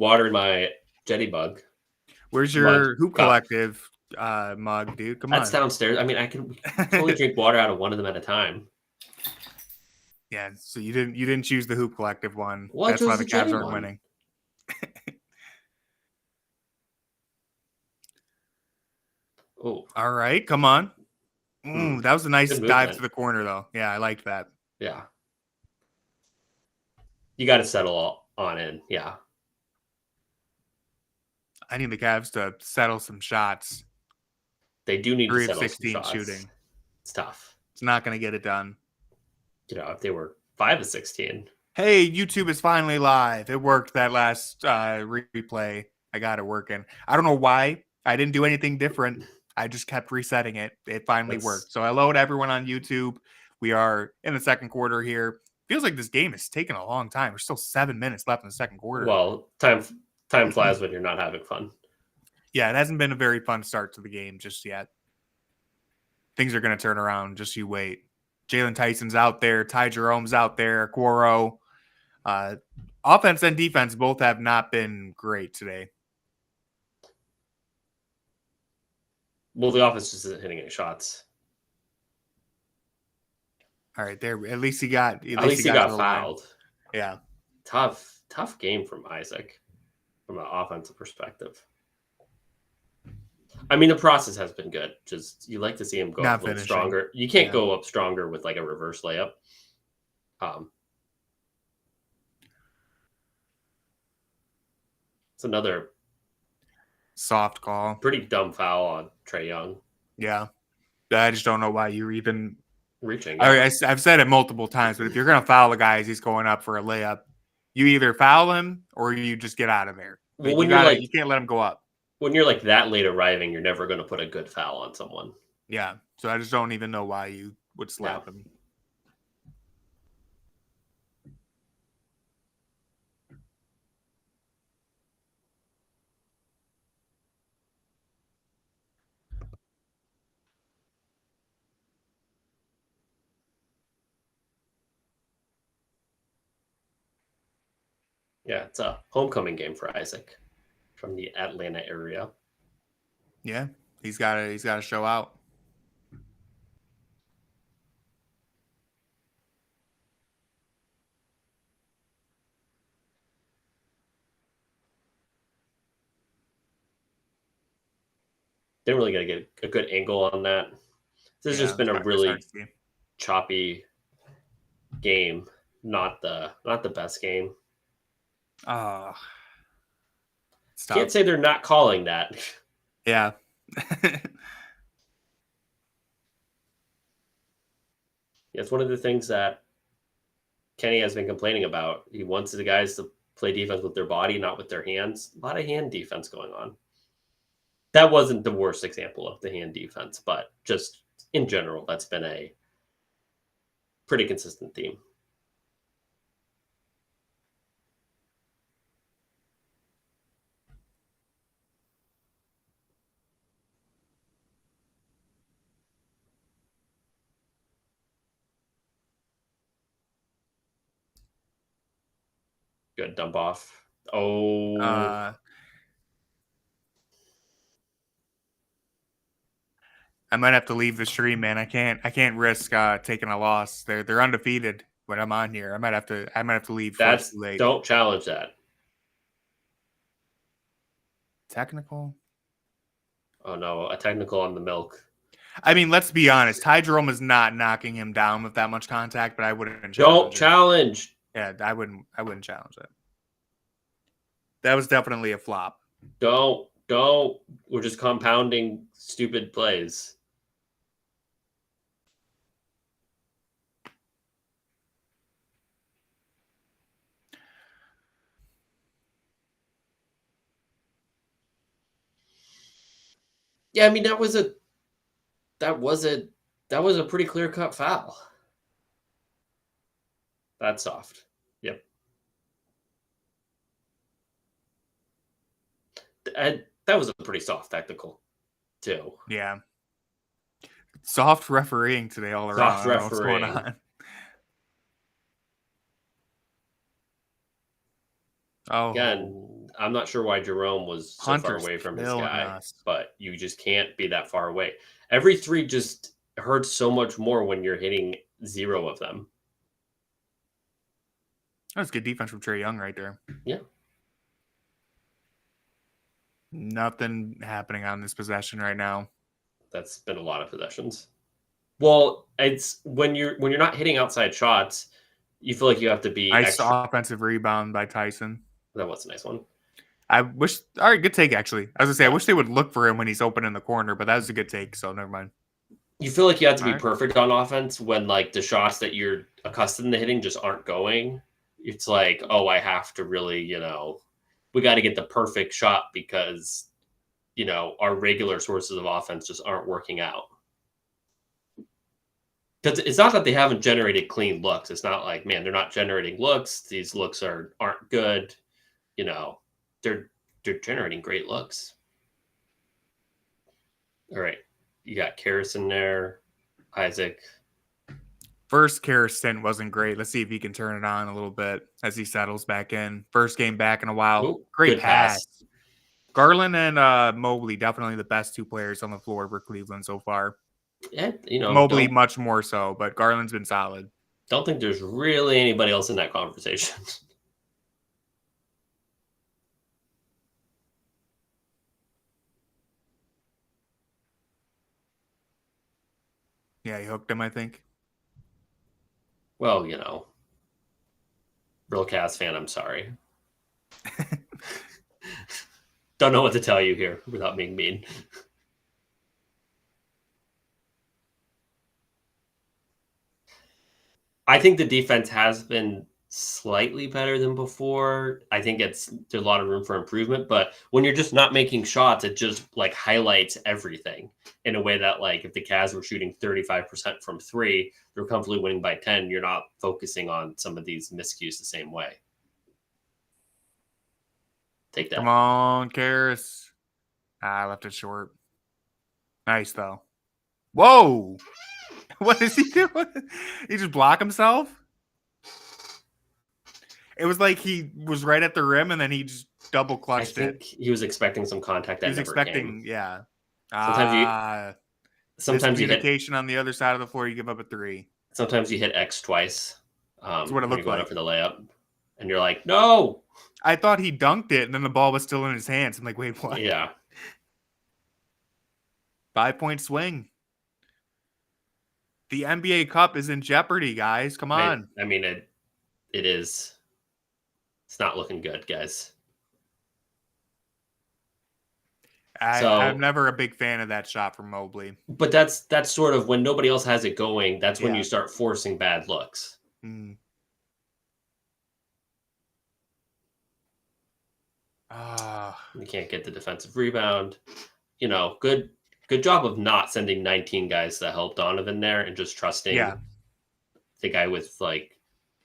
watered my Jetty Bug. Where's your Hoop Collective mug, dude? Come on. That's downstairs. I mean, I can totally drink water out of one of them at a time. Yeah, so you didn't choose the Hoop Collective one. Well, that's why the Cavs aren't winning. Oh, all right, come on. That was a nice dive to the corner, though. Yeah, I liked that. Yeah, you got to settle on in. Yeah, I need the Cavs to settle some shots. They do need to settle 16 some shots. Shooting. It's tough. It's not going to get it done. You know, if they were 5 of 16. Hey, YouTube is finally live. It worked that last replay. I got it working. I don't know why. I didn't do anything different. I just kept resetting it. It finally worked. So hello to everyone on YouTube. We are in the second quarter here. Feels like this game is taking a long time. There's still 7 minutes left in the second quarter. Well, time flies when you're not having fun. Yeah, it hasn't been a very fun start to the game just yet. Things are going to turn around. Just you wait. Jalen Tyson's out there. Ty Jerome's out there. Quoro. Offense and defense both have not been great today. Well, the offense just isn't hitting any shots. All right, there. At least he got. At least he got fouled. Yeah. Tough game from Isaac, from an offensive perspective. I mean, the process has been good. Just you like to see him go up a little stronger. You can't go up stronger with like a reverse layup. It's another soft call. Pretty dumb foul on Trae Young. Yeah. I just don't know why you're even reaching. I've said it multiple times, but if you're going to foul a guy as he's going up for a layup, you either foul him or you just get out of there. Well, you can't let him go up. When you're like that late arriving, you're never going to put a good foul on someone. Yeah. So I just don't even know why you would slap him. Yeah, it's a homecoming game for Isaac from the Atlanta area. Yeah, he's got to show out. Didn't really get a good angle on that. This has just been a really choppy game. Not the best game. Can't say they're not calling that. Yeah. It's one of the things that Kenny has been complaining about. He wants the guys to play defense with their body, not with their hands. A lot of hand defense going on. That wasn't the worst example of the hand defense, but just in general, that's been a pretty consistent theme. Good dump off. I might have to leave the stream, man. I can't risk taking a loss. They're undefeated when I'm on here. I might have to leave. That's late. Don't challenge that. Technical? Oh no, a technical on the milk. I mean, let's be honest. Ty Jerome is not knocking him down with that much contact, but I wouldn't. Don't challenge. Yeah, I wouldn't challenge it. That was definitely a flop. Don't. We're just compounding stupid plays. Yeah, I mean that was a pretty clear-cut foul. That's soft. Yep. And that was a pretty soft technical, too. Yeah. Soft refereeing today all around. Soft refereeing. What's going on? Oh. Again, I'm not sure why Jerome was so far Hunter's away from his killing guy, us. but you just can't be that far away. Every three just hurts so much more when you're hitting 0 of them. That was good defense from Trae Young right there. Yeah. Nothing happening on this possession right now. That's been a lot of possessions. Well, it's when you're not hitting outside shots, you feel like you have to be Nice extra. offensive rebound by Tyson. That was a nice one. I wish. All right, good take actually. I was gonna say Yeah. I wish they would look for him when he's open in the corner, but that was a good take. So never mind. You feel like you have to be All right. perfect on offense when like the shots that you're accustomed to hitting just aren't going. It's like, oh, I have to really, we got to get the perfect shot because, our regular sources of offense just aren't working out. Because it's not that they haven't generated clean looks. It's not like, man, they're not generating looks. These looks aren't good. They're generating great looks. All right. You got Karras in there, Isaac. First Karras stint wasn't great. Let's see if he can turn it on a little bit as he settles back in. First game back in a while. Ooh, Great good pass. Garland and Mobley, definitely the best two players on the floor for Cleveland so far. Yeah, Mobley much more so, but Garland's been solid. Don't think there's really anybody else in that conversation. Yeah, he hooked him, I think. Well, real Cavs fan, I'm sorry. Don't know what to tell you here without being mean. I think the defense has been slightly better than before. I think there's a lot of room for improvement, but when you're just not making shots, it just like highlights everything in a way that like if the Cavs were shooting 35% from 3, they're comfortably winning by 10. You're not focusing on some of these miscues the same way. Take that. Come on, Karras. I left it short. Nice though. Whoa! What is he doing? He just block himself? It was like he was right at the rim and then he just double clutched it. I think he was expecting some contact. That he was never expecting, came. yeah. Sometimes you hit on the other side of the floor. You give up a 3. Sometimes you hit X twice. That's what it when looked you're going like up for the layup, and you're like, no. I thought he dunked it, and then the ball was still in his hands. I'm like, wait, what? Yeah. 5-point swing. The NBA Cup is in jeopardy, guys. Come on. I mean, it is. It's not looking good, guys. I'm never a big fan of that shot from Mobley. But that's sort of when nobody else has it going. That's when you start forcing bad looks. You can't get the defensive rebound. Good job of not sending 19 guys to help Donovan there and just trusting the guy with like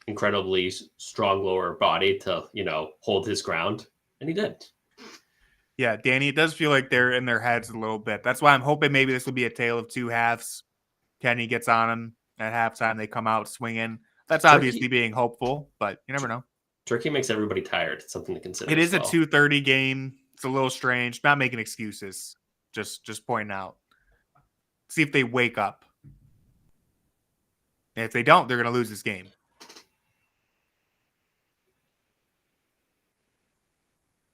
incredibly strong lower body to, hold his ground. And he did. Yeah, Danny, it does feel like they're in their heads a little bit. That's why I'm hoping maybe this will be a tale of two halves. Kenny gets on him at halftime. They come out swinging. That's obviously being hopeful, but you never know. Turkey makes everybody tired. It's something to consider. It is a 2:30 game. It's a little strange. Not making excuses. Just pointing out. See if they wake up. And if they don't, they're going to lose this game.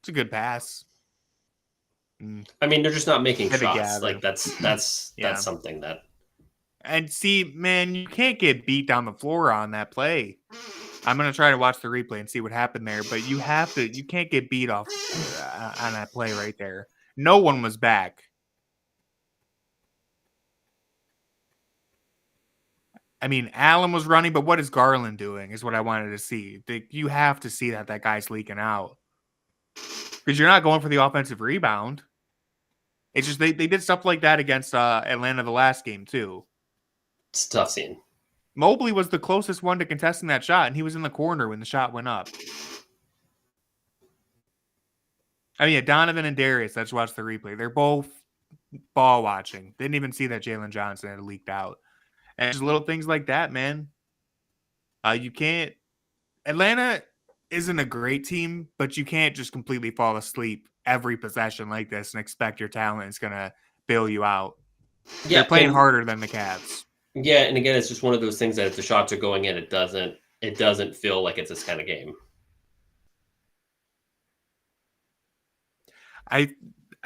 It's a good pass. I mean, they're just not making shots. Gather. Like that's something that. And see, man, you can't get beat down the floor on that play. I'm going to try to watch the replay and see what happened there, but you can't get beat off on that play right there. No one was back. I mean, Allen was running, but what is Garland doing is what I wanted to see. You have to see that guy's leaking out. Because you're not going for the offensive rebound. It's just they did stuff like that against Atlanta the last game, too. It's a tough scene. Mobley was the closest one to contesting that shot, and he was in the corner when the shot went up. I mean, Donovan and Darius, let's watch the replay. They're both ball watching. Didn't even see that Jalen Johnson had leaked out. And just little things like that, man. You can't. Atlanta isn't a great team, but you can't just completely fall asleep every possession like this and expect your talent is going to bail you out. They're Yeah, playing and harder than the Cavs. yeah, and again, it's just one of those things that if the shots are going in, it doesn't feel like it's this kind of game. I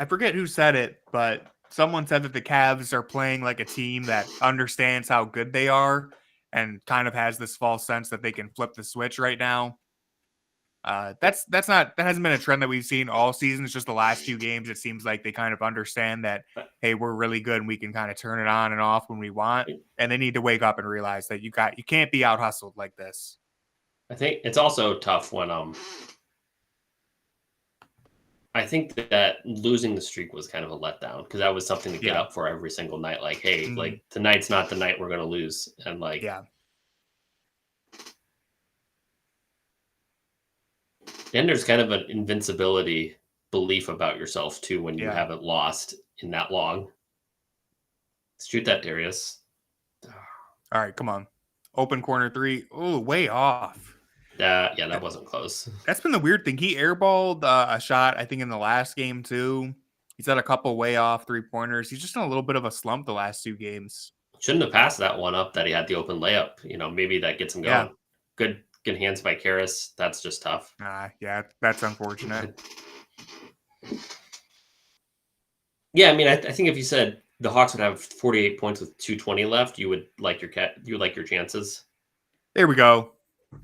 forget who said it, but someone said that the Cavs are playing like a team that understands how good they are and kind of has this false sense that they can flip the switch right now. That hasn't been a trend that we've seen all season. It's just the last few games. It seems like they kind of understand that, hey, we're really good and we can kind of turn it on and off when we want. And they need to wake up and realize that you can't be out hustled like this. I think it's also tough when I think that losing the streak was kind of a letdown because that was something to get up for every single night. Like, hey, like tonight's not the night we're going to lose, and like, and there's kind of an invincibility belief about yourself too when you haven't lost in that long. Shoot that, Darius. All right, come on. Open corner three. Oh, way off. That wasn't close. That's been the weird thing. He airballed a shot, I think, in the last game too. He's had a couple way off 3-pointers. He's just in a little bit of a slump the last 2 games. Shouldn't have passed that one up that he had the open layup. Maybe that gets him going. Good hands by Karras. That's just tough. Yeah, that's unfortunate. Yeah, I mean, I think if you said the Hawks would have 48 points with 2:20 left, you would like your chances. There we go.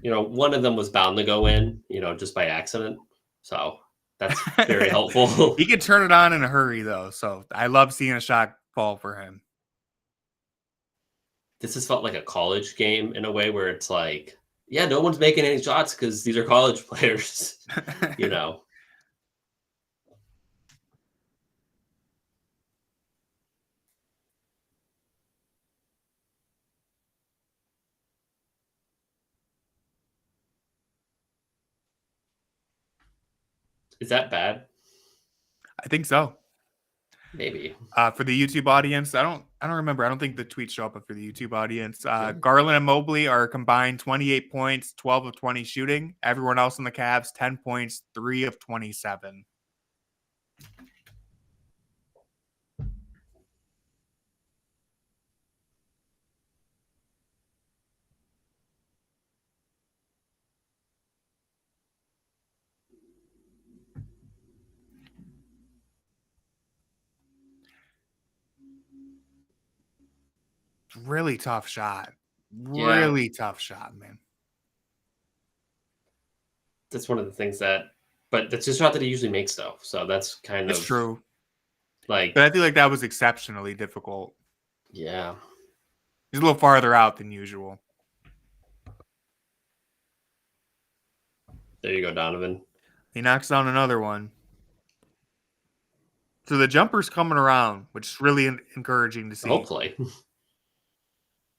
One of them was bound to go in, just by accident. So that's very helpful. He could turn it on in a hurry, though. So I love seeing a shot fall for him. This has felt like a college game in a way where it's like, yeah, no one's making any shots because these are college players, Is that bad? I think so. Maybe. For the YouTube audience, I don't remember. I don't think the tweets show up, but for the YouTube audience, Garland and Mobley are combined 28 points, 12 of 20 shooting. Everyone else in the Cavs, 10 points, 3 of 27. Really tough shot. Really tough shot, man. That's one of the things but that's just shot that he usually makes, though. So that's kind of true. But I feel like that was exceptionally difficult. Yeah. He's a little farther out than usual. There you go, Donovan. He knocks down another one. So the jumper's coming around, which is really encouraging to see. Hopefully.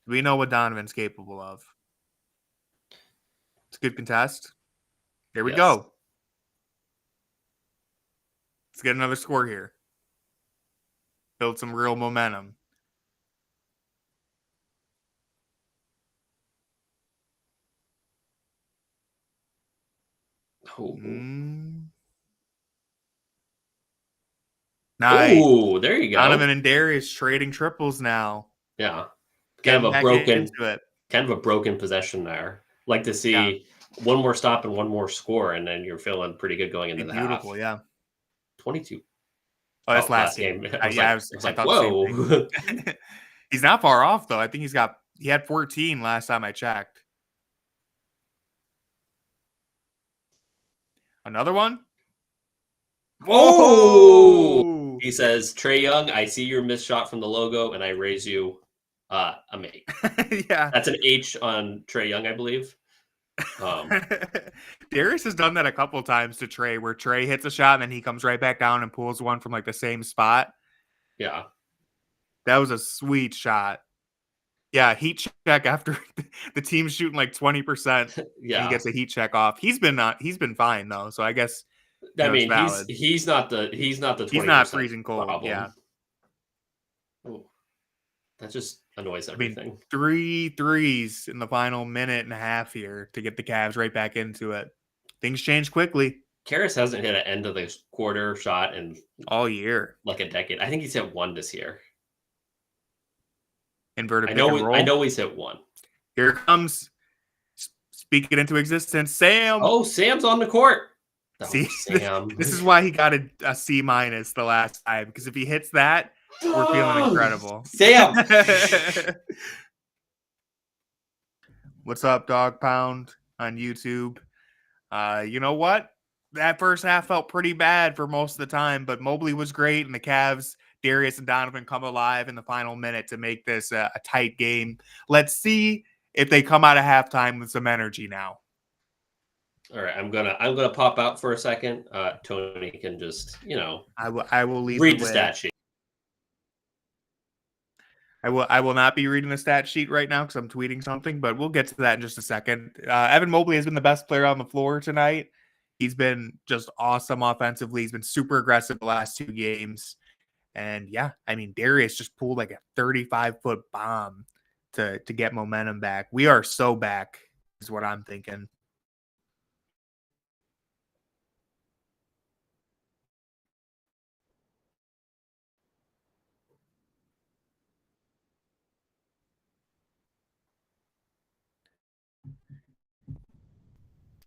We know what Donovan's capable of. It's a good contest. There we go. Let's get another score here. Build some real momentum. Oh. Nice. Oh, there you go. Donovan and Darius trading triples now. Yeah. Kind of a broken possession there. Like to see one more stop and one more score, and then you're feeling pretty good going into the half. Beautiful, yeah. 22. Oh, that's last game. I was like, whoa. He's not far off, though. I think he had 14 last time I checked. Another one? Oh! He says, Trae Young, I see your missed shot from the logo, and I raise you a mate. Yeah. That's an H on Trae Young, I believe. Darius has done that a couple times to Trae, where Trae hits a shot and then he comes right back down and pulls one from like the same spot. Yeah. That was a sweet shot. Yeah, heat check after the team's shooting like 20%. Yeah. He gets a heat check off. He's been fine though, so I guess I mean he's not the 20%. He's not freezing cold. Problem. Yeah. Ooh. That just annoys everything. I mean, 3 threes in the final minute and a half here to get the Cavs right back into it. things change quickly. Karras hasn't hit an end of the quarter shot in all year. like a decade. I think he's hit one this year. Inverted I pick and roll. I know he's hit one. Here comes, speaking into existence, Sam. Oh, Sam's on the court. Oh, See, Sam. This is why he got a C- the last time, because if he hits that, we're feeling incredible. Sam. What's up, Dog Pound on YouTube? You know what? That first half felt pretty bad for most of the time, but Mobley was great, and the Cavs, Darius and Donovan, come alive in the final minute to make this a tight game. Let's see if they come out of halftime with some energy now. All right, I'm gonna pop out for a second. Tony can just, I will read the stat sheet. I will not be reading the stat sheet right now because I'm tweeting something, but we'll get to that in just a second. Evan Mobley has been the best player on the floor tonight. He's been just awesome offensively. He's been super aggressive the last 2 games. And yeah, I mean, Darius just pulled like a 35-foot bomb to get momentum back. We are so back is what I'm thinking.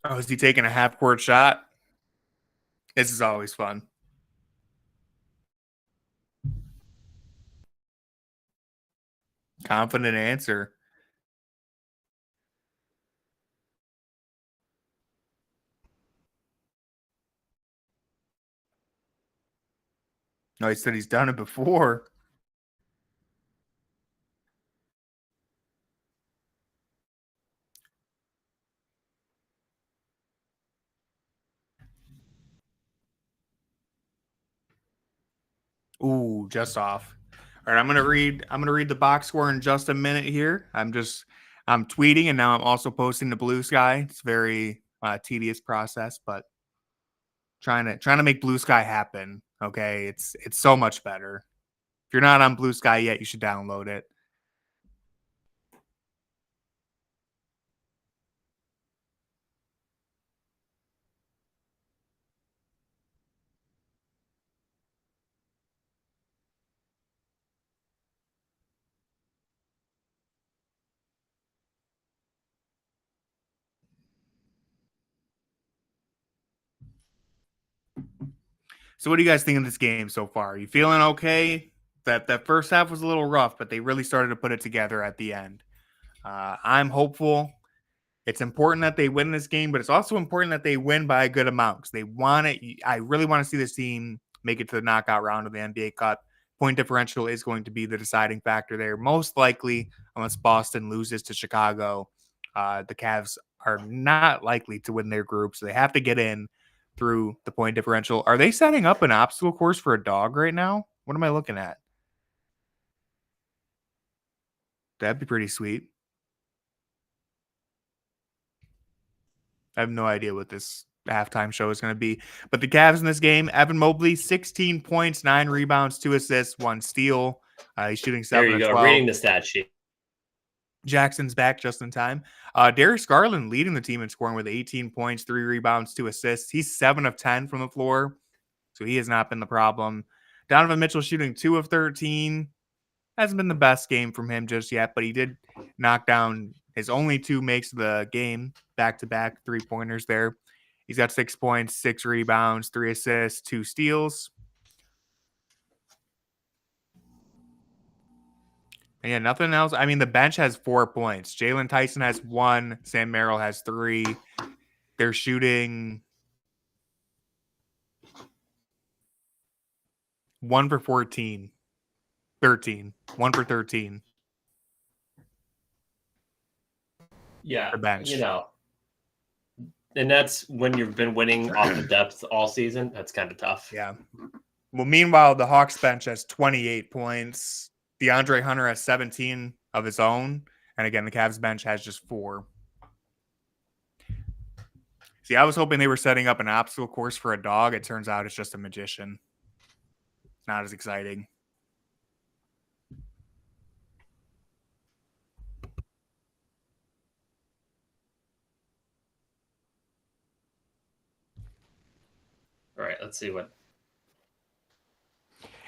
Oh, is he taking a half-court shot? This is always fun. Confident answer. No, he said he's done it before. Ooh, just off. All right, I'm gonna read the box score in just a minute here. I'm tweeting, and now I'm also posting to Blue Sky. It's a very tedious process, but trying to make Blue Sky happen. Okay, it's so much better. If you're not on Blue Sky yet, you should download it. So what do you guys think of this game so far? Are you feeling okay? That first half was a little rough, but they really started to put it together at the end. I'm hopeful. It's important that they win this game, but it's also important that they win by a good amount because they want it. I really want to see this team make it to the knockout round of the NBA Cup. Point differential is going to be the deciding factor there. Most likely, unless Boston loses to Chicago, the Cavs are not likely to win their group, so they have to get in through the point differential. Are they setting up an obstacle course for a dog right now? What am I looking at? That'd be pretty sweet. I have no idea what this halftime show is going to be. But the Cavs in this game, Evan Mobley, 16 points, 9 rebounds, 2 assists, 1 steal. He's shooting 7 There you go. 12. Reading the stat sheet. Jackson's back just in time. Darius Garland leading the team in scoring with 18 points, 3 rebounds, 2 assists. He's 7 of 10 from the floor, so he has not been the problem. Donovan Mitchell shooting 2 of 13. Hasn't been the best game from him just yet, but he did knock down his only 2 makes of the game, back-to-back 3-pointers there. He's got 6 points, 6 rebounds, 3 assists, 2 steals. And yeah, nothing else. I mean, the bench has 4 points. Jalen Tyson has 1. Sam Merrill has 3. They're shooting 1 for 14. 13. 1 for 13. Yeah, The bench. And that's when you've been winning off the depth all season. That's kind of tough. Yeah. Well, meanwhile, the Hawks bench has 28 points. DeAndre Hunter has 17 of his own. And again, the Cavs bench has just 4. See, I was hoping they were setting up an obstacle course for a dog. It turns out it's just a magician. Not as exciting. All right, let's see what.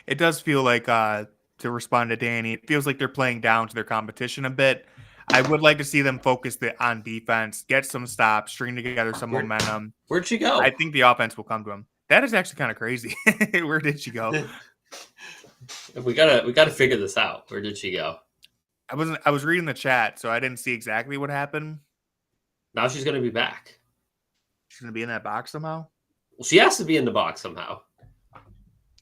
It does feel like, to respond to Danny, it feels like they're playing down to their competition a bit. I would like to see them focus on defense, get some stops, string together some momentum. Where'd she go? I think the offense will come to them. That is actually kind of crazy. Where did she go? we gotta figure this out. Where did she go? I was reading the chat, so I didn't see exactly what happened. Now she's gonna be back. She's gonna be in that box somehow. Well, she has to be in the box somehow.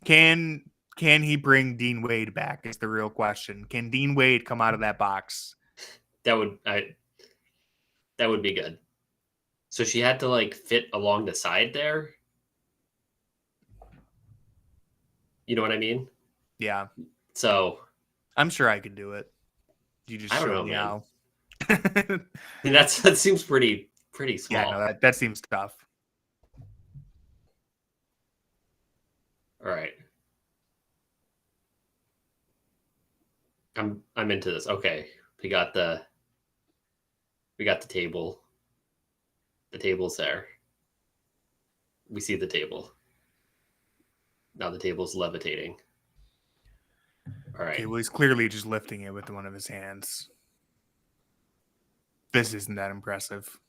Can he bring Dean Wade back? Is the real question. Can Dean Wade come out of that box? That would be good. So she had to like fit along the side there. You know what I mean? Yeah. So I'm sure I could do it. You just show me how. I mean, that seems pretty small. Yeah, no, that seems tough. All right. I'm into this. Okay. We got the table. The table's there. We see the table. Now the table's levitating. All right. Okay, well, he's clearly just lifting it with one of his hands. This isn't that impressive.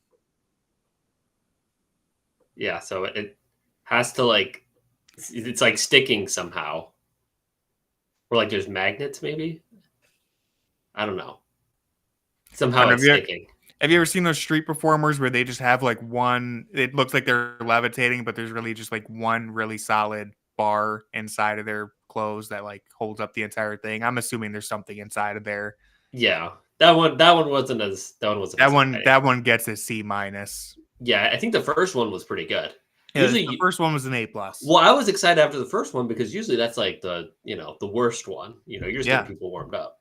Yeah, so it has to like, it's like sticking somehow. Or like there's magnets maybe? I don't know. Somehow it's sticking. Have you ever seen those street performers where they just have like one, it looks like they're levitating, but there's really just like one really solid bar inside of their clothes that like holds up the entire thing? I'm assuming there's something inside of there. Yeah. That one wasn't as that one gets a C-. Yeah, I think the first one was pretty good. Yeah, usually the first one was an A+. Well, I was excited after the first one because usually that's like the worst one. You're just getting people warmed up.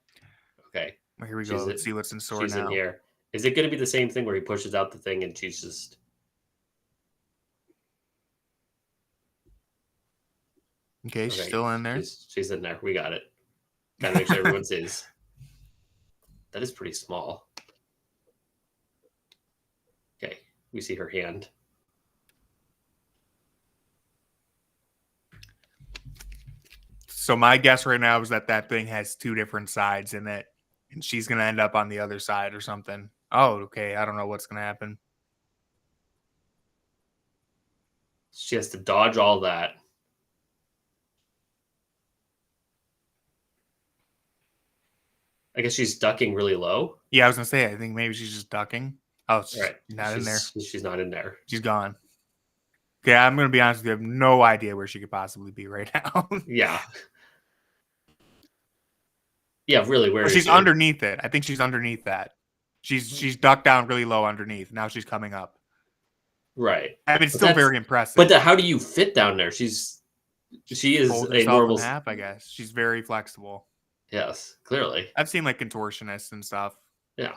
Okay. Well, here we go. Let's see what's in store she's now. In here. Is it going to be the same thing where he pushes out the thing and she's just... Okay, she's still in there. She's in there. We got it. Gotta make sure everyone sees. That is pretty small. Okay, we see her hand. So my guess right now is that thing has two different sides in it, and she's going to end up on the other side or something. Oh, okay. I don't know what's going to happen. She has to dodge all that. I guess she's ducking really low. Yeah, I was going to say, I think maybe she's just ducking. Oh, she's right. not in there. She's not in there. She's gone. Okay, I'm going to be honest with you. I have no idea where she could possibly be right now. Yeah. Yeah, really, where she's underneath it. I think she's underneath that. She's ducked down really low underneath. Now she's coming up. Right. I mean, it's still very impressive. But how do you fit down there? She is a normal half, I guess. She's very flexible. Yes, clearly. I've seen like contortionists and stuff. Yeah.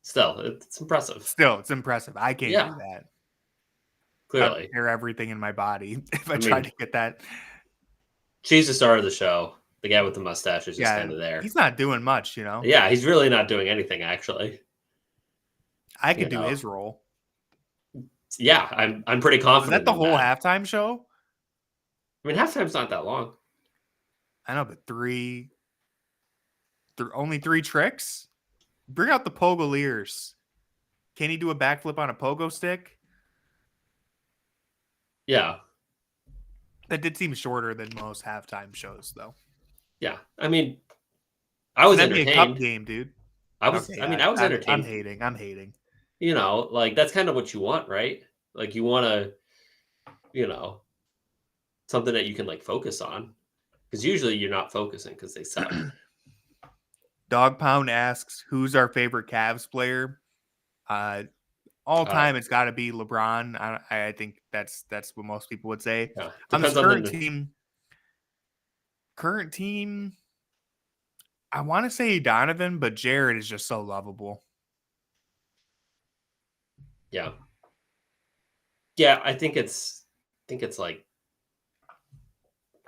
Still, it's impressive. It's impressive. I can't do that. Clearly. I'd tear everything in my body if I tried to get that. She's the star of the show. The guy with the mustache is just kind of there. He's not doing much, Yeah, he's really not doing anything, actually. I could do his role. Yeah, I'm pretty confident. Is that the whole halftime show? I mean, halftime's not that long. I know, but only 3 tricks? Bring out the Pogoliers. Can he do a backflip on a pogo stick? Yeah. That did seem shorter than most halftime shows, though. Yeah. I mean, I was entertained. That'd be a cup game, dude. I was entertained. I'm hating. Like that's kind of what you want, right? Like you want to, something that you can like focus on. Because usually you're not focusing because they suck. Dog Pound asks, who's our favorite Cavs player? All time, it's got to be LeBron. I think that's what most people would say. Yeah. On this current team, I want to say Donovan, but Jared is just so lovable. Yeah. Yeah, I think it's like,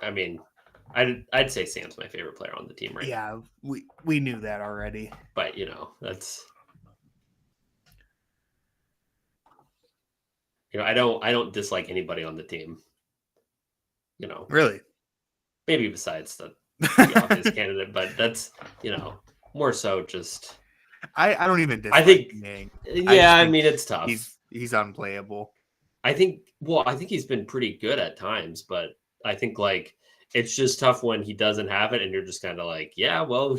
I mean, I'd say Sam's my favorite player on the team right now. Yeah, we knew that already. But, that's... I don't dislike anybody on the team. Really? Maybe besides the obvious candidate, but that's, more so just. I don't even I dislike think, Niang. I mean, it's tough. He's unplayable. I think he's been pretty good at times, but I think like it's just tough when he doesn't have it and you're just kind of like, yeah, well,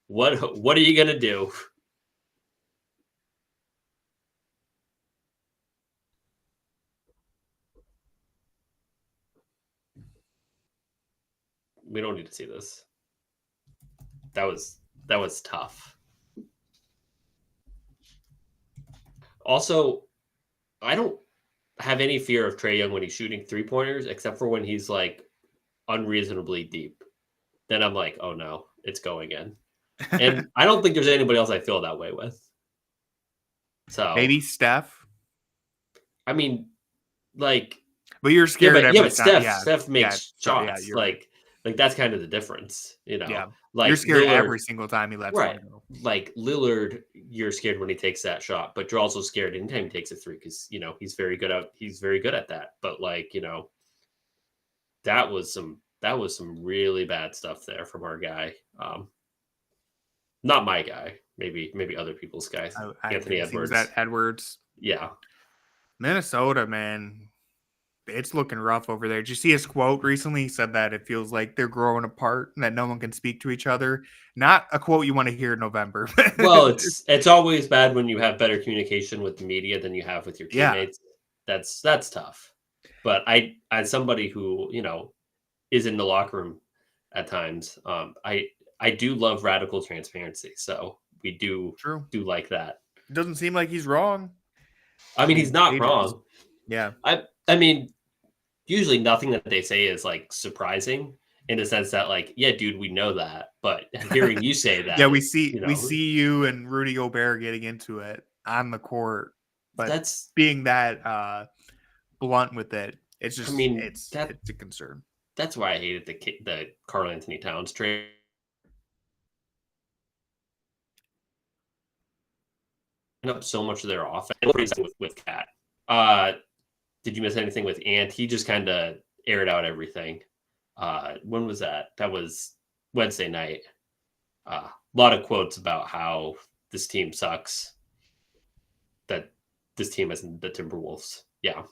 what are you going to do? We don't need to see this. That was tough. Also, I don't have any fear of Trae Young when he's shooting 3-pointers, except for when he's like unreasonably deep. Then I'm like, oh no, it's going in. And I don't think there's anybody else I feel that way with. So maybe Steph. I mean, like, but you're scared. But Steph makes shots. Like that's kind of the difference, Yeah. Like you're scared Lillard, every single time he lets one go. Like Lillard, you're scared when he takes that shot, but you're also scared anytime he takes a 3 because he's very good at that. But like that was some really bad stuff there from our guy. Not my guy. Maybe other people's guys. Anthony Edwards. Was that Edwards? Yeah. Minnesota, man. It's looking rough over there. Did you see his quote recently? He said that it feels like they're growing apart and that no one can speak to each other. Not a quote you want to hear in November. Well, it's always bad when you have better communication with the media than you have with your teammates. Yeah. That's tough. But as somebody who, is in the locker room at times, I do love radical transparency. So we do like that. It doesn't seem like he's wrong. I mean, he's not wrong. Yeah. I mean, usually nothing that they say is like surprising in the sense that like, yeah, dude, we know that. But hearing you say that, yeah, we see you and Rudy Gobert getting into it on the court, but that's being that blunt with it. It's just, it's a concern. That's why I hated the Karl Anthony Towns trade. Up so much of their offense with Cat. Did you miss anything with Ant? He just kind of aired out everything. When was that? That was Wednesday night. A lot of quotes about how this team sucks. That this team isn't the Timberwolves. Yeah.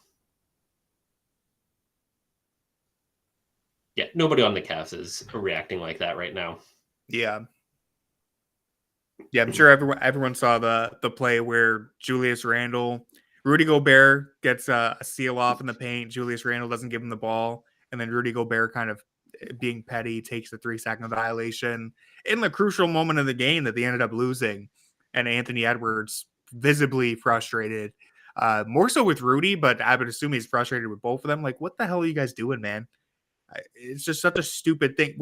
Yeah, nobody on the Cavs is reacting like that right now. Yeah. Yeah, I'm sure everyone saw the play where Rudy Gobert gets a seal off in the paint. Julius Randle doesn't give him the ball. And then Rudy Gobert, kind of being petty, takes the 3-second violation in the crucial moment of the game that they ended up losing. And Anthony Edwards, visibly frustrated, more so with Rudy, but I would assume he's frustrated with both of them. Like, what the hell are you guys doing, man? It's just such a stupid thing.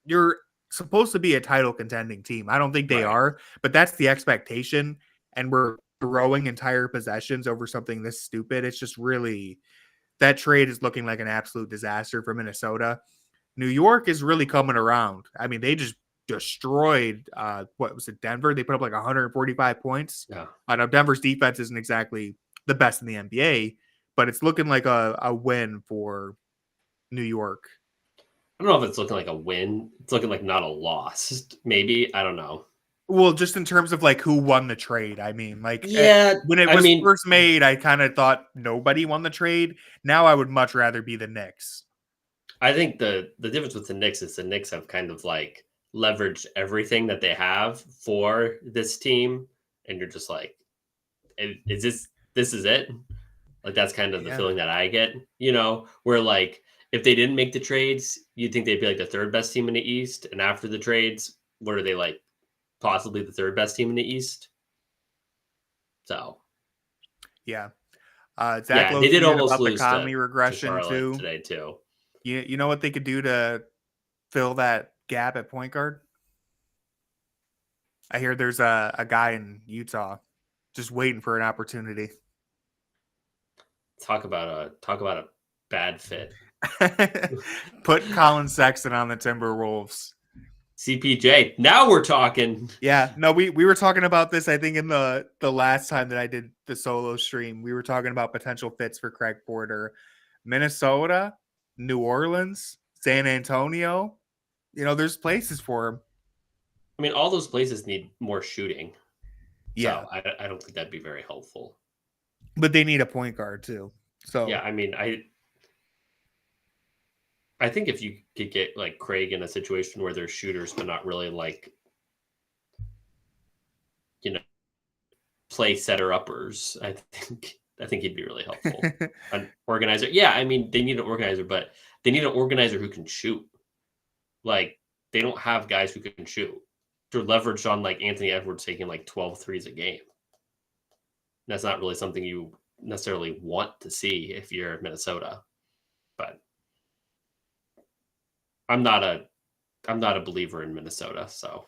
You're supposed to be a title contending team. I don't think they are, but that's the expectation. And we're throwing entire possessions over something this stupid. It's just really, that trade is looking like an absolute disaster for Minnesota. New York is really coming around. I mean, they just destroyed, what was it, Denver? They put up like 145 points. Yeah. I know Denver's defense isn't exactly the best in the NBA, but it's looking like a win for New York. I don't know if it's looking like a win. It's looking like not a loss. Maybe. I don't know. Well, just in terms of like who won the trade. I mean, like, yeah, when it was first made, I kind of thought nobody won the trade. Now I would much rather be the Knicks. I think the difference with the Knicks is the Knicks have kind of like leveraged everything that they have for this team. And you're just like, is this is it? Like, that's kind of the feeling that I get, where like, if they didn't make the trades, you'd think they'd be like the third best team in the East. And after the trades, what are they like? Possibly the third best team in the East. So, yeah. Zach they did almost lose the Conley regression to today too. You know what they could do to fill that gap at point guard? I hear there's a guy in Utah just waiting for an opportunity. Talk about a bad fit. Put Colin Sexton on the Timberwolves. CPJ. Now we're talking. Yeah. No, we were talking about this, I think, in the last time that I did the solo stream. We were talking about potential fits for Craig Porter. Minnesota, New Orleans, San Antonio. There's places for him. I mean, all those places need more shooting. Yeah. So I don't think that'd be very helpful. But they need a point guard too. So yeah, I mean, I think if you could get like Craig in a situation where they're shooters, but not really like, play setter uppers, I think he'd be really helpful. An organizer. Yeah, I mean, they need an organizer, but they need an organizer who can shoot. Like, they don't have guys who can shoot. They're leveraged on like Anthony Edwards taking like 12 threes a game. That's not really something you necessarily want to see if you're Minnesota. But I'm not a believer in Minnesota, so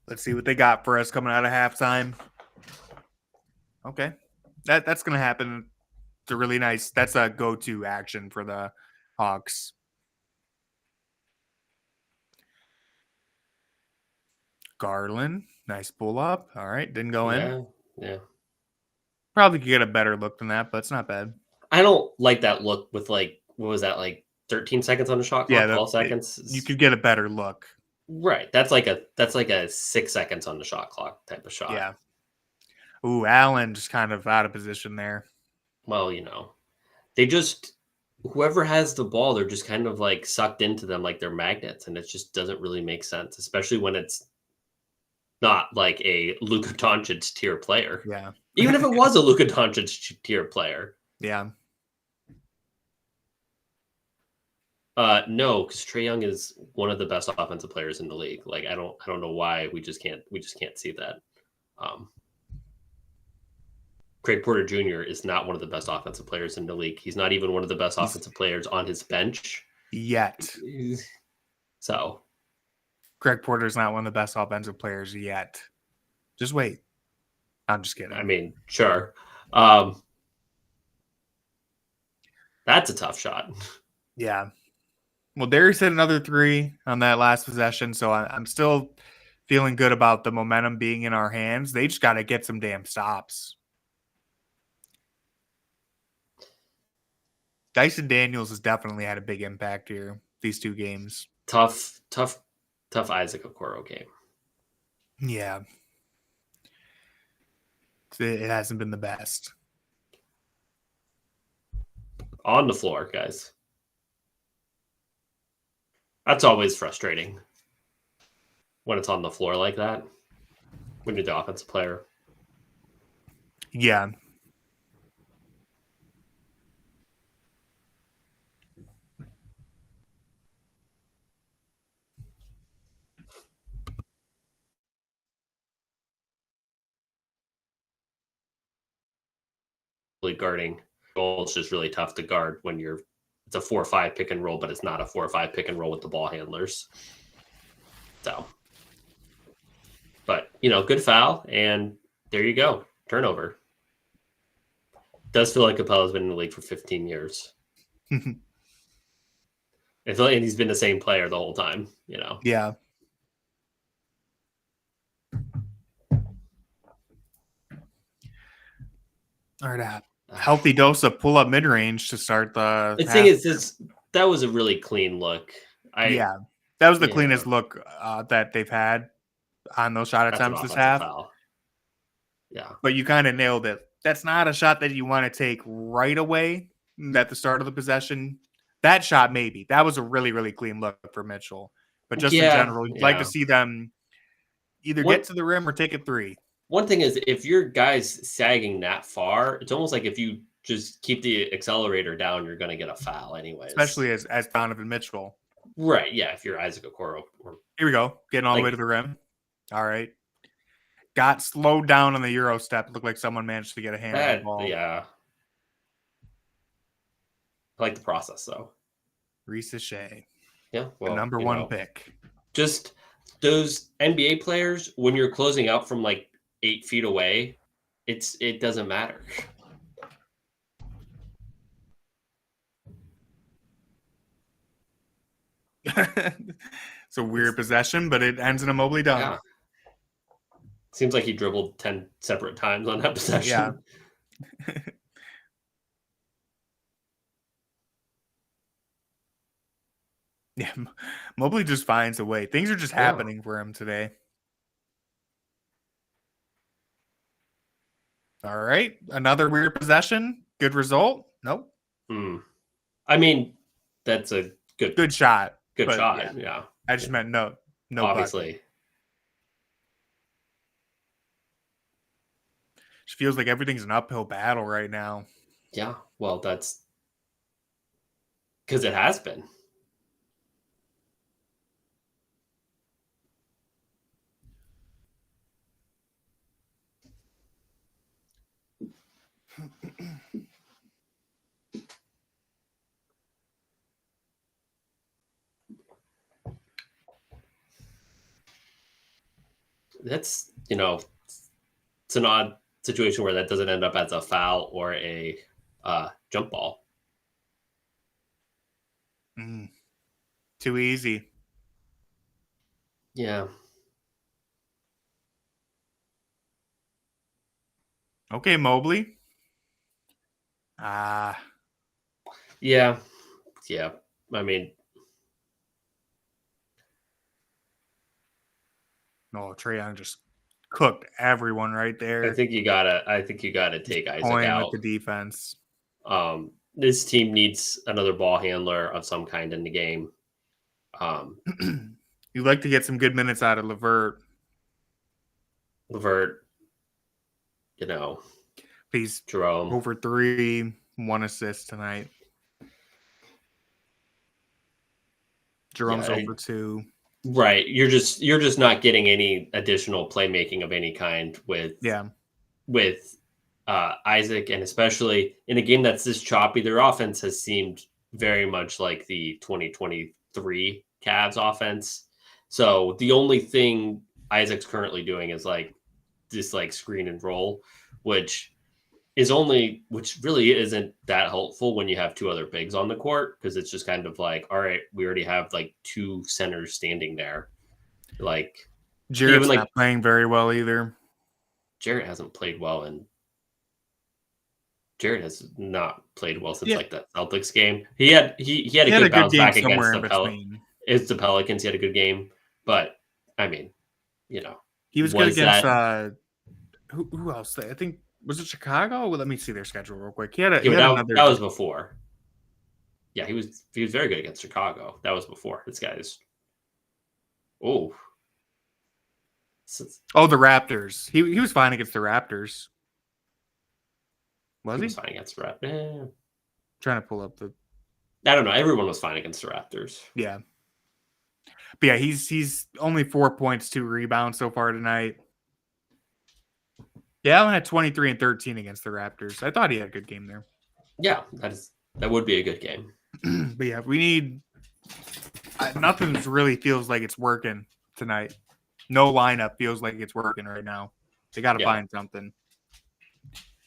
let's see what they got for us coming out of halftime. Okay. That's going to happen. It's a really nice, that's a go-to action for the Hawks. Garland, nice pull up. All right, didn't go in. Yeah. Probably could get a better look than that, but it's not bad. I don't like that look with like, what was that, like 13 seconds on the shot clock? 12 seconds. You could get a better look. Right. That's like a 6 seconds on the shot clock type of shot. Yeah. Ooh, Allen just kind of out of position there. Well, they just, whoever has the ball, they're just kind of like sucked into them like they're magnets, and it just doesn't really make sense, especially when it's not like a Luka Doncic tier player. Yeah. Even if it was a Luka Doncic tier player. Yeah. No, because Trae Young is one of the best offensive players in the league. Like, I don't know why we just can't see that. Craig Porter Jr. is not one of the best offensive players in the league. He's not even one of the best offensive players on his bench yet. So Craig Porter's not one of the best offensive players yet. Just wait. I'm just kidding. I mean, sure. That's a tough shot. Yeah. Well, Darius hit another 3 on that last possession, so I'm still feeling good about the momentum being in our hands. They just got to get some damn stops. Dyson Daniels has definitely had a big impact here, these 2 games. Tough Isaac Okoro game. Yeah. It hasn't been the best. On the floor, guys. That's always frustrating when it's on the floor like that, when you're the offensive player. Yeah. Guarding goal, it's just really tough to guard when it's a 4-5 pick and roll, but it's not a 4-5 pick and roll with the ball handlers. So, but good foul, and there you go, turnover. Does feel like Capella's been in the league for 15 years. I feel like he's been the same player the whole time. Yeah. All right, healthy dose of pull up mid range to start the. The thing is, that was a really clean look. That was the cleanest look that they've had on those shot attempts this half. Foul. Yeah, but you kind of nailed it. That's not a shot that you want to take right away at the start of the possession. That shot, maybe that was a really, really clean look for Mitchell. But just in general, you'd like to see them either get to the rim or take a 3. One thing is, if your guy's sagging that far, it's almost like if you just keep the accelerator down, you're going to get a foul anyways. Especially as Donovan Mitchell. Right, yeah, if you're Isaac Okoro. Here we go, getting all the way to the rim. All right. Got slowed down on the Euro step. Looked like someone managed to get a hand on the ball. Yeah. I like the process, though. Risa Shea. Yeah, well, the number 1 pick. Just those NBA players, when you're closing out from like 8 feet away, it doesn't matter. It's a weird possession, but it ends in a Mobley dunk. Seems like he dribbled 10 separate times on that possession. Yeah. Yeah, Mobley just finds a way. Things are just happening for him today. All right, another weird possession. Good result. Nope. I mean, that's a good shot. Good shot. Yeah. I just meant no. Obviously. Bucket. It feels like everything's an uphill battle right now. Yeah. Well, that's because it has been. That's, it's an odd situation where that doesn't end up as a foul or a jump ball. Too easy. Yeah. Okay, Mobley. Yeah. I mean, no, Trae Young just cooked everyone right there. I think you gotta take Isaac out with the defense. This team needs another ball handler of some kind in the game. You'd like to get some good minutes out of LeVert. Please, Jerome over 3, 1 assist tonight. Jerome's over 2. Right. You're just not getting any additional playmaking of any kind with Isaac, and especially in a game that's this choppy. Their offense has seemed very much like the 2023 Cavs offense. So the only thing Isaac's currently doing is just screen and roll, which really isn't that helpful when you have 2 other bigs on the court, because it's just kind of all right, we already have 2 centers standing there. Jarrett's not playing very well either. Jarrett hasn't played well, and Jarrett has not played well since that Celtics game. He had a good bounce back against the Pelicans. He had a good game, but I mean, he was good against who else? I think. Was it Chicago? Well, let me see their schedule real quick. That was before. Yeah, he was very good against Chicago. That was before. This guy's. Oh. The Raptors. He was fine against the Raptors. Was he? Was fine against the Raptors. Trying to pull up the. I don't know. Everyone was fine against the Raptors. Yeah. But yeah, he's only 4 points, 2 rebounds so far tonight. Yeah, Allen had 23 and 13 against the Raptors. I thought he had a good game there. Yeah, that would be a good game. But yeah, we need nothing really feels like it's working tonight. No lineup feels like it's working right now. They got to find something.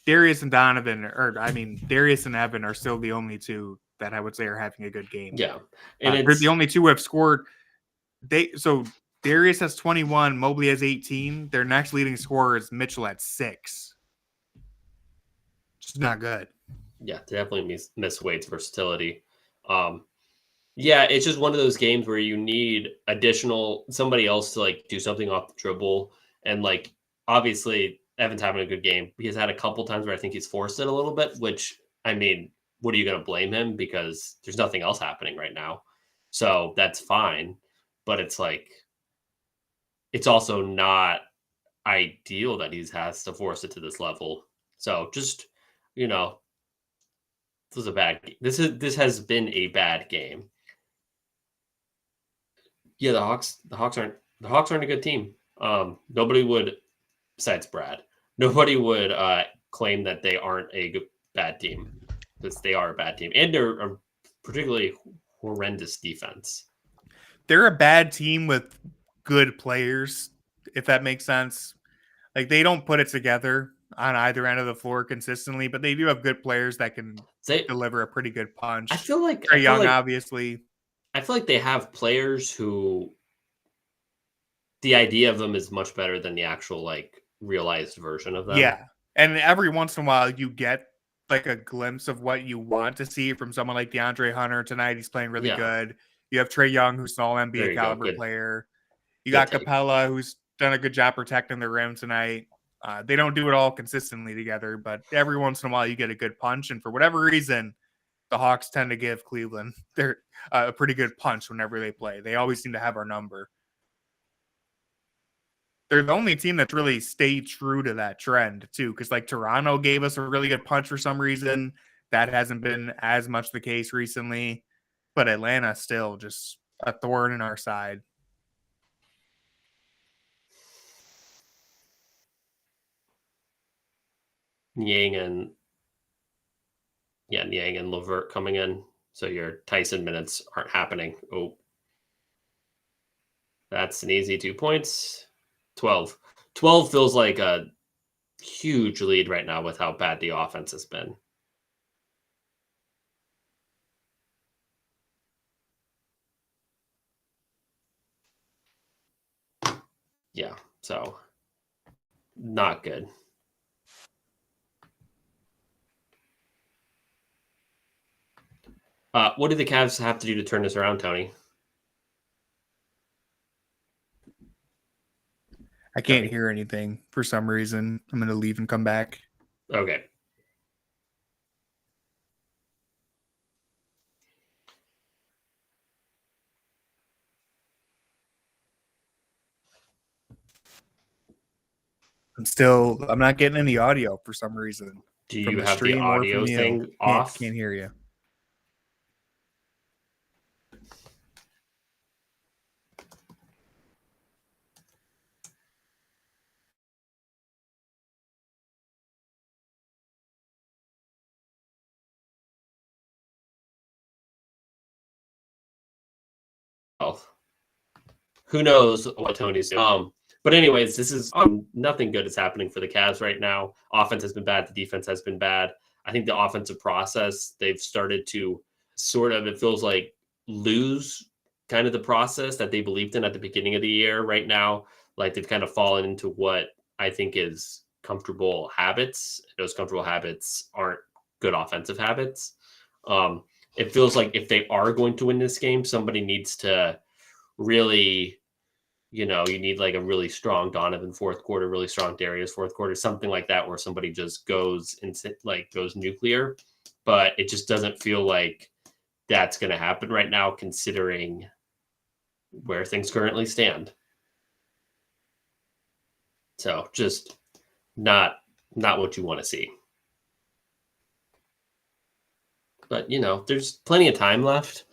Darius and Evan are still the only 2 that I would say are having a good game. Yeah, and they're the only 2 who have scored. Darius has 21, Mobley has 18. Their next leading scorer is Mitchell at 6. It's not good. Yeah, definitely miss Wade's versatility. It's just one of those games where you need somebody else to do something off the dribble. And obviously Evan's having a good game. He's had a couple times where I think he's forced it a little bit, which, I mean, what are you going to blame him? Because there's nothing else happening right now. So that's fine. But it's it's also not ideal that he has to force it to this level. So just, this was a bad game. This has been a bad game. Yeah, the Hawks aren't a good team. Nobody would, besides Brad, nobody would claim that they aren't a bad team, because they are a bad team, and they're a particularly horrendous defense. They're a bad team with good players, if that makes sense. They don't put it together on either end of the floor consistently, but they do have good players that can deliver a pretty good punch. I feel like Trae Young, obviously. I feel like they have players who the idea of them is much better than the actual realized version of them. Yeah. And every once in a while you get like a glimpse of what you want to see from someone like DeAndre Hunter tonight. He's playing really good. You have Trae Young, who's an all NBA caliber player. You got Capella, who's done a good job protecting the rim tonight. They don't do it all consistently together, but every once in a while you get a good punch. And for whatever reason, the Hawks tend to give Cleveland a pretty good punch whenever they play. They always seem to have our number. They're the only team that's really stayed true to that trend, too, because like Toronto gave us a really good punch for some reason. That hasn't been as much the case recently, but Atlanta still just a thorn in our side. Niang and Levert coming in, so your Tyson minutes aren't happening. Oh, that's an easy 2 points. 12 feels like a huge lead right now with how bad the offense has been. Yeah, so not good. What do the Cavs have to do to turn this around, Tony? I can't hear anything for some reason. I'm going to leave and come back. Okay. I'm not getting any audio for some reason. Do you have the audio thing off? Can't hear you. Who knows what Tony's doing? But anyways, this is nothing good is happening for the Cavs right now. Offense has been bad. The defense has been bad. I think the offensive process, they've started to sort of, it feels like, lose kind of the process that they believed in at the beginning of the year right now. Like they've kind of fallen into what I think is comfortable habits. Those comfortable habits aren't good offensive habits. It feels like if they are going to win this game, somebody needs to really, you need like a really strong Donovan fourth quarter, really strong Darius fourth quarter, something like that, where somebody just goes nuclear. But it just doesn't feel like that's going to happen right now, considering where things currently stand. So just not what you want to see. But, there's plenty of time left.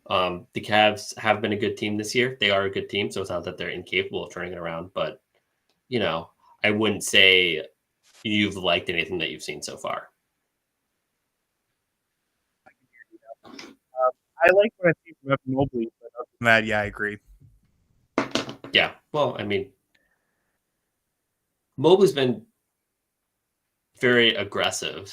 The Cavs have been a good team this year. They are a good team, so it's not that they're incapable of turning it around. But, I wouldn't say you've liked anything that you've seen so far. I like what I see from Evan Mobley, but other than that, yeah, I agree. Yeah, well, I mean, Mobley's been very aggressive.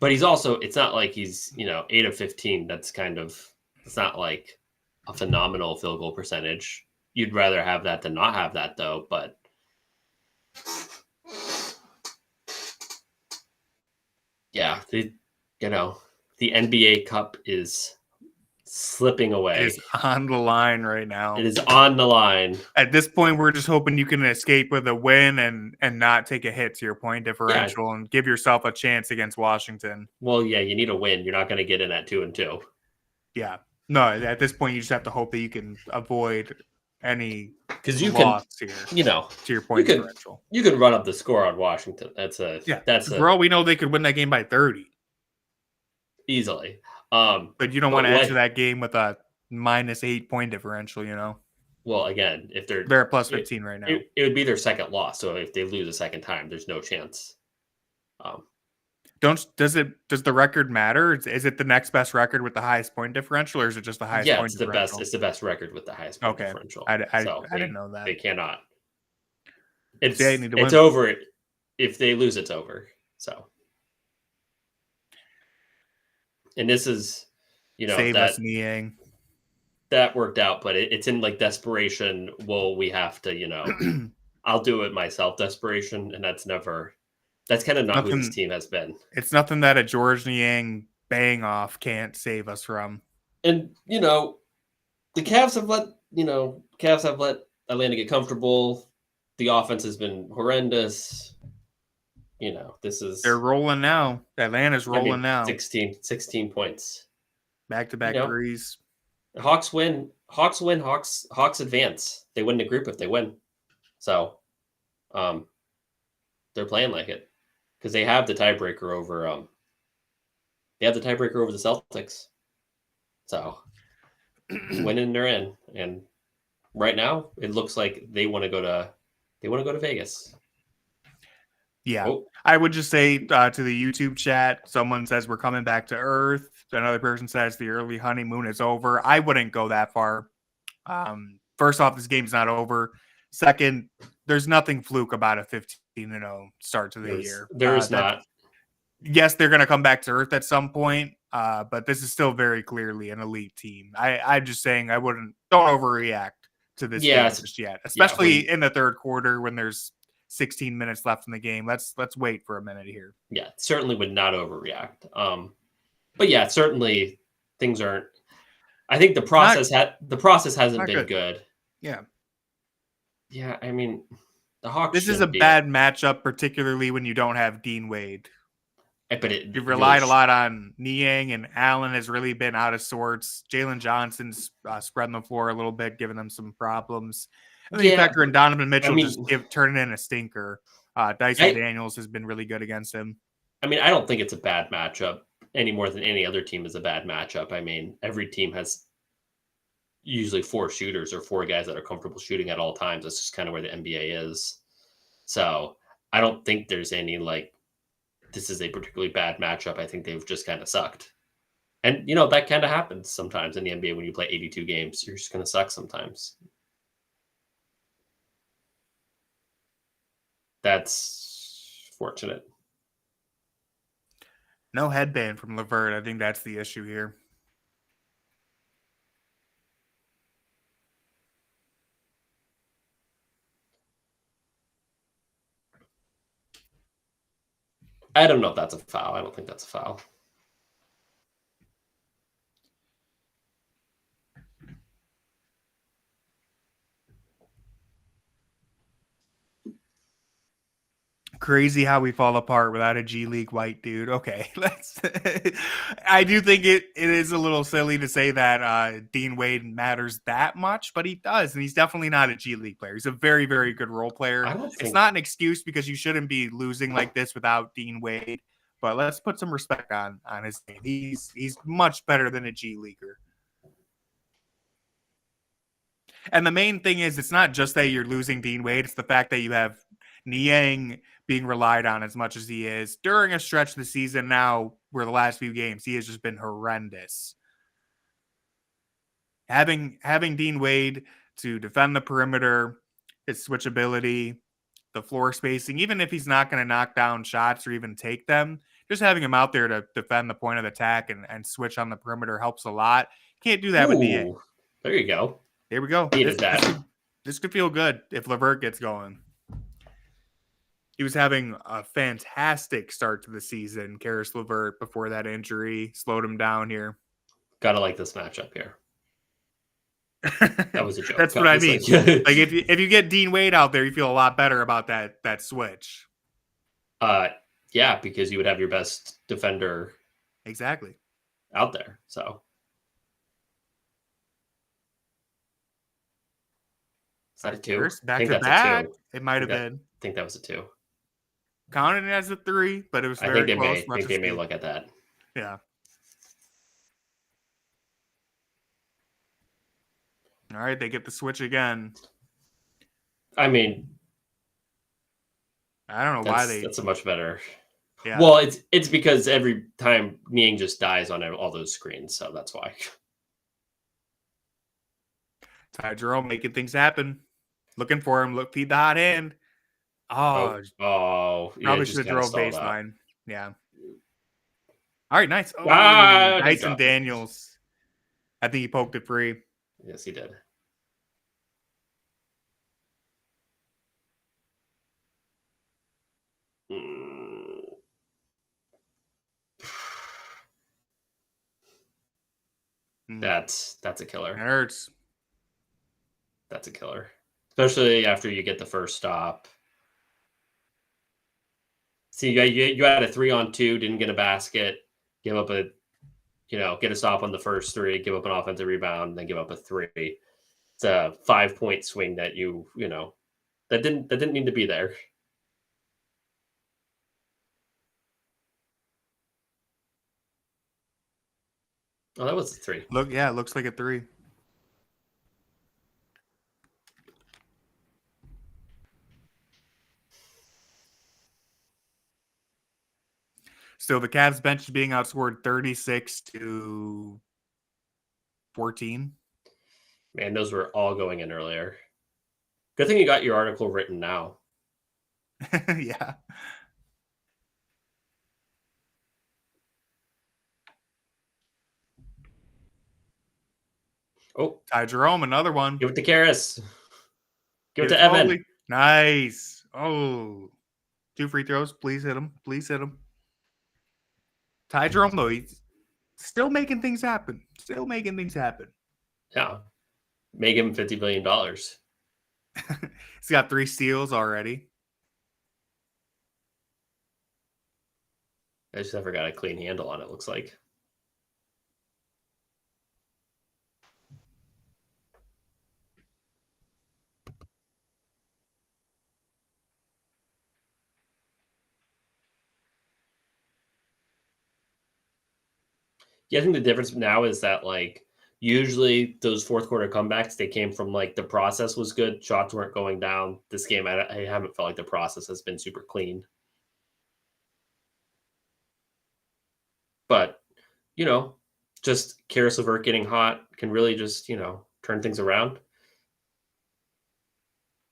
But he's also, it's not like he's, 8 of 15. That's it's not like a phenomenal field goal percentage. You'd rather have that than not have that, though. But, yeah, the NBA Cup is slipping away. It is on the line right now. It is on the line. At this point, we're just hoping you can escape with a win and not take a hit to your point differential and give yourself a chance against Washington. Well, yeah, you need a win. You're not going to get in at 2-2. Yeah. No, at this point, you just have to hope that you can avoid any loss here. To your point differential. You can run up the score on Washington. For all we know, they could win that game by 30. Easily. But you don't want to enter that game with a -8 point differential, Well, again, if they're at plus 15 right now, it would be their second loss. So if they lose a second time, there's no chance. Does the record matter? Is it the next best record with the highest point differential, or is it just the highest point differential? It's the best record with the highest point differential. I didn't know that. They cannot. It's over. If they lose, it's over. So. And this is, Save us, Niang. that worked out, but it's in like desperation. Well, we have to, I'll do it myself desperation, and that's kind of not who this team has been. It's nothing that a George Niang bang off can't save us from. And the Cavs have let Atlanta get comfortable. The offense has been horrendous. They're rolling now. Atlanta's rolling now. 16 points. Back-to-back threes. Hawks win. Hawks advance. They win the group if they win. So they're playing like it because they have the tiebreaker over the Celtics. So winning, they're in. And right now it looks like they want to go to Vegas. Yeah. Oh. I would just say to the YouTube chat, someone says we're coming back to Earth. Another person says the early honeymoon is over. I wouldn't go that far. First off, this game's not over. Second, there's nothing fluke about a 15-0 start to the year. There is not. Yes, they're going to come back to Earth at some point, but this is still very clearly an elite team. I'm just saying don't overreact to this game just yet, especially in the third quarter when there's 16 minutes left in the game. Let's wait for a minute here. Yeah, certainly would not overreact. But yeah, certainly things aren't. I think the process hasn't been good. Yeah. Yeah, I mean, the Hawks. This is a bad matchup, particularly when you don't have Dean Wade. But you've relied a lot on Niang, and Allen has really been out of sorts. Jalen Johnson's spreading the floor a little bit, giving them some problems. And then you factor in Donovan Mitchell turning in a stinker. Dyson Daniels has been really good against him. I mean, I don't think it's a bad matchup any more than any other team is a bad matchup. I mean, every team has usually 4 shooters or 4 guys that are comfortable shooting at all times. That's just kind of where the NBA is. So I don't think there's any this is a particularly bad matchup. I think they've just kind of sucked. And, that kind of happens sometimes in the NBA when you play 82 games. You're just going to suck sometimes. That's fortunate. No headband from LeVert. I think that's the issue here. I don't know if that's a foul. I don't think that's a foul. Crazy how we fall apart without a G League white dude. Okay, I do think it is a little silly to say that Dean Wade matters that much, but he does, and he's definitely not a G League player. He's a very, very good role player. It's not an excuse because you shouldn't be losing like this without Dean Wade. But let's put some respect on his name. He's much better than a G Leaguer. And the main thing is, it's not just that you're losing Dean Wade; it's the fact that you have Niang being relied on as much as he is during a stretch of the season now where the last few games he has just been horrendous. Having Dean Wade to defend the perimeter, his switchability, the floor spacing, even if he's not going to knock down shots or even take them, just having him out there to defend the point of attack and switch on the perimeter helps a lot. Can't do that with Niang. There you go. There we go. This could feel good if LeVert gets going. He was having a fantastic start to the season, Karis LeVert, before that injury slowed him down here. Gotta like this matchup here. That was a joke. That's what I mean. Like if you get Dean Wade out there, you feel a lot better about that switch. Yeah, because you would have your best defender exactly out there. So is that a 2? Back to back. It might have been. I think that was a 2. Counted it as a 3, but it was very close. I think they may look at that. Yeah. All right, they get the switch again. I mean, I don't know why they. That's a much better. Yeah. Well, it's because every time Niang just dies on all those screens, so that's why. Ty Jerome making things happen. Looking for him. Feed the hot hand. Oh. Probably should have drove baseline. Yeah. All right, nice. Oh, Dyson Daniels. I think he poked it free. Yes, he did. That's a killer. It hurts. That's a killer. Especially after you get the first stop. See, you had a 3-on-2, didn't get a basket, give up a, get a stop on the first 3, give up an offensive rebound, then give up a 3. It's a 5-point swing that that didn't need to be there. Oh, that was a 3. It looks like a 3. Still, the Cavs bench is being outscored 36-14. Man, those were all going in earlier. Good thing you got your article written now. Yeah. Oh, Ty Jerome, another one. give it to Karras. Give it to Evan. Foley. Nice. Oh, 2 free throws. Please hit him. Please hit him. Ty Jerome, though, he's still making things happen. Still making things happen. Yeah. Make him $50 billion. He's got 3 steals already. I just never got a clean handle on it, looks like. Yeah, I think the difference now is that, usually those fourth quarter comebacks, they came from, the process was good. Shots weren't going down. This game, I haven't felt like the process has been super clean. But, just Karis LeVert getting hot can really just, turn things around.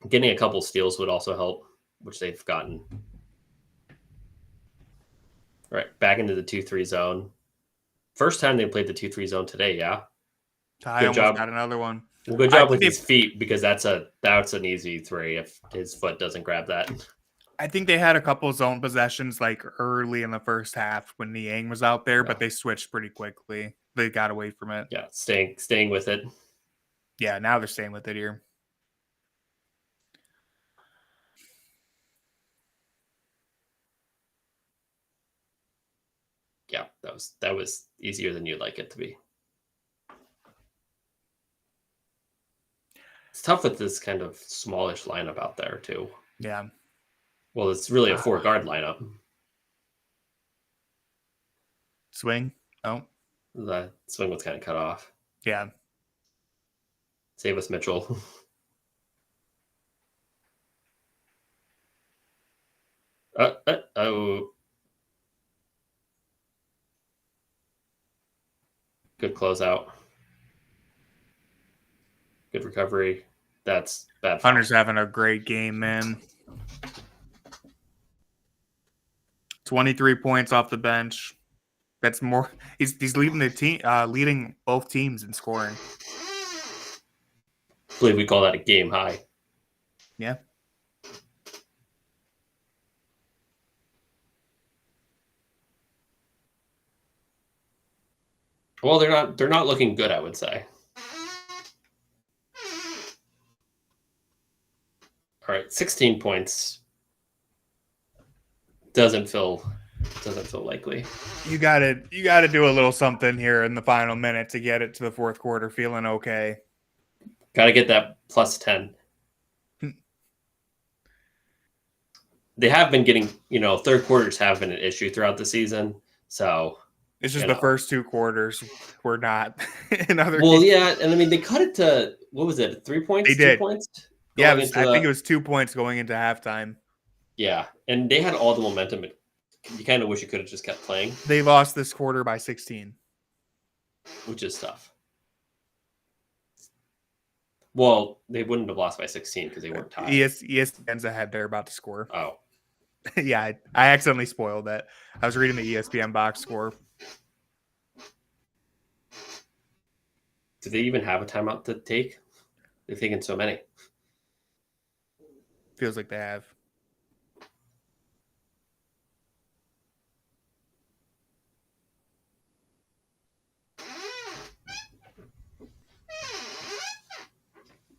Getting a couple steals would also help, which they've gotten. All right, back into the 2-3 zone. First time they played the 2-3 zone today, yeah. Ty almost got another one. Well, good job with his feet, because that's an easy 3 if his foot doesn't grab that. I think they had a couple zone possessions early in the first half when Niang was out there, but they switched pretty quickly. They got away from it. Yeah, staying with it. Yeah, now they're staying with it here. Yeah, that was easier than you'd like it to be. It's tough with this kind of smallish lineup out there too. Yeah. Well, it's really a 4-guard lineup. Swing. Oh. The swing was kind of cut off. Yeah. Save us, Mitchell. Oh. Good closeout. Good recovery. That's bad. Hunter's having a great game, man. 23 points off the bench. That's more. He's leading the team, leading both teams in scoring. I believe we call that a game high. Yeah. Well, they're not looking good, I would say. All right, 16 points doesn't feel likely. You gotta do a little something here in the final minute to get it to the fourth quarter feeling okay. Got to get that plus 10. They have been getting, third quarters have been an issue throughout the season. So it's just the first 2 quarters were not in other games. Yeah, and I mean, they cut it to, what was it, 3 points? They did. 2 points? Yeah, I think it was 2 points going into halftime. Yeah, and they had all the momentum. You kind of wish you could have just kept playing. They lost this quarter by 16. Which is tough. Well, they wouldn't have lost by 16 because they weren't tied. ESPN's ahead. They're about to score. Oh. Yeah, I accidentally spoiled that. I was reading the ESPN box score. Do they even have a timeout to take? They've taken so many. Feels like they have.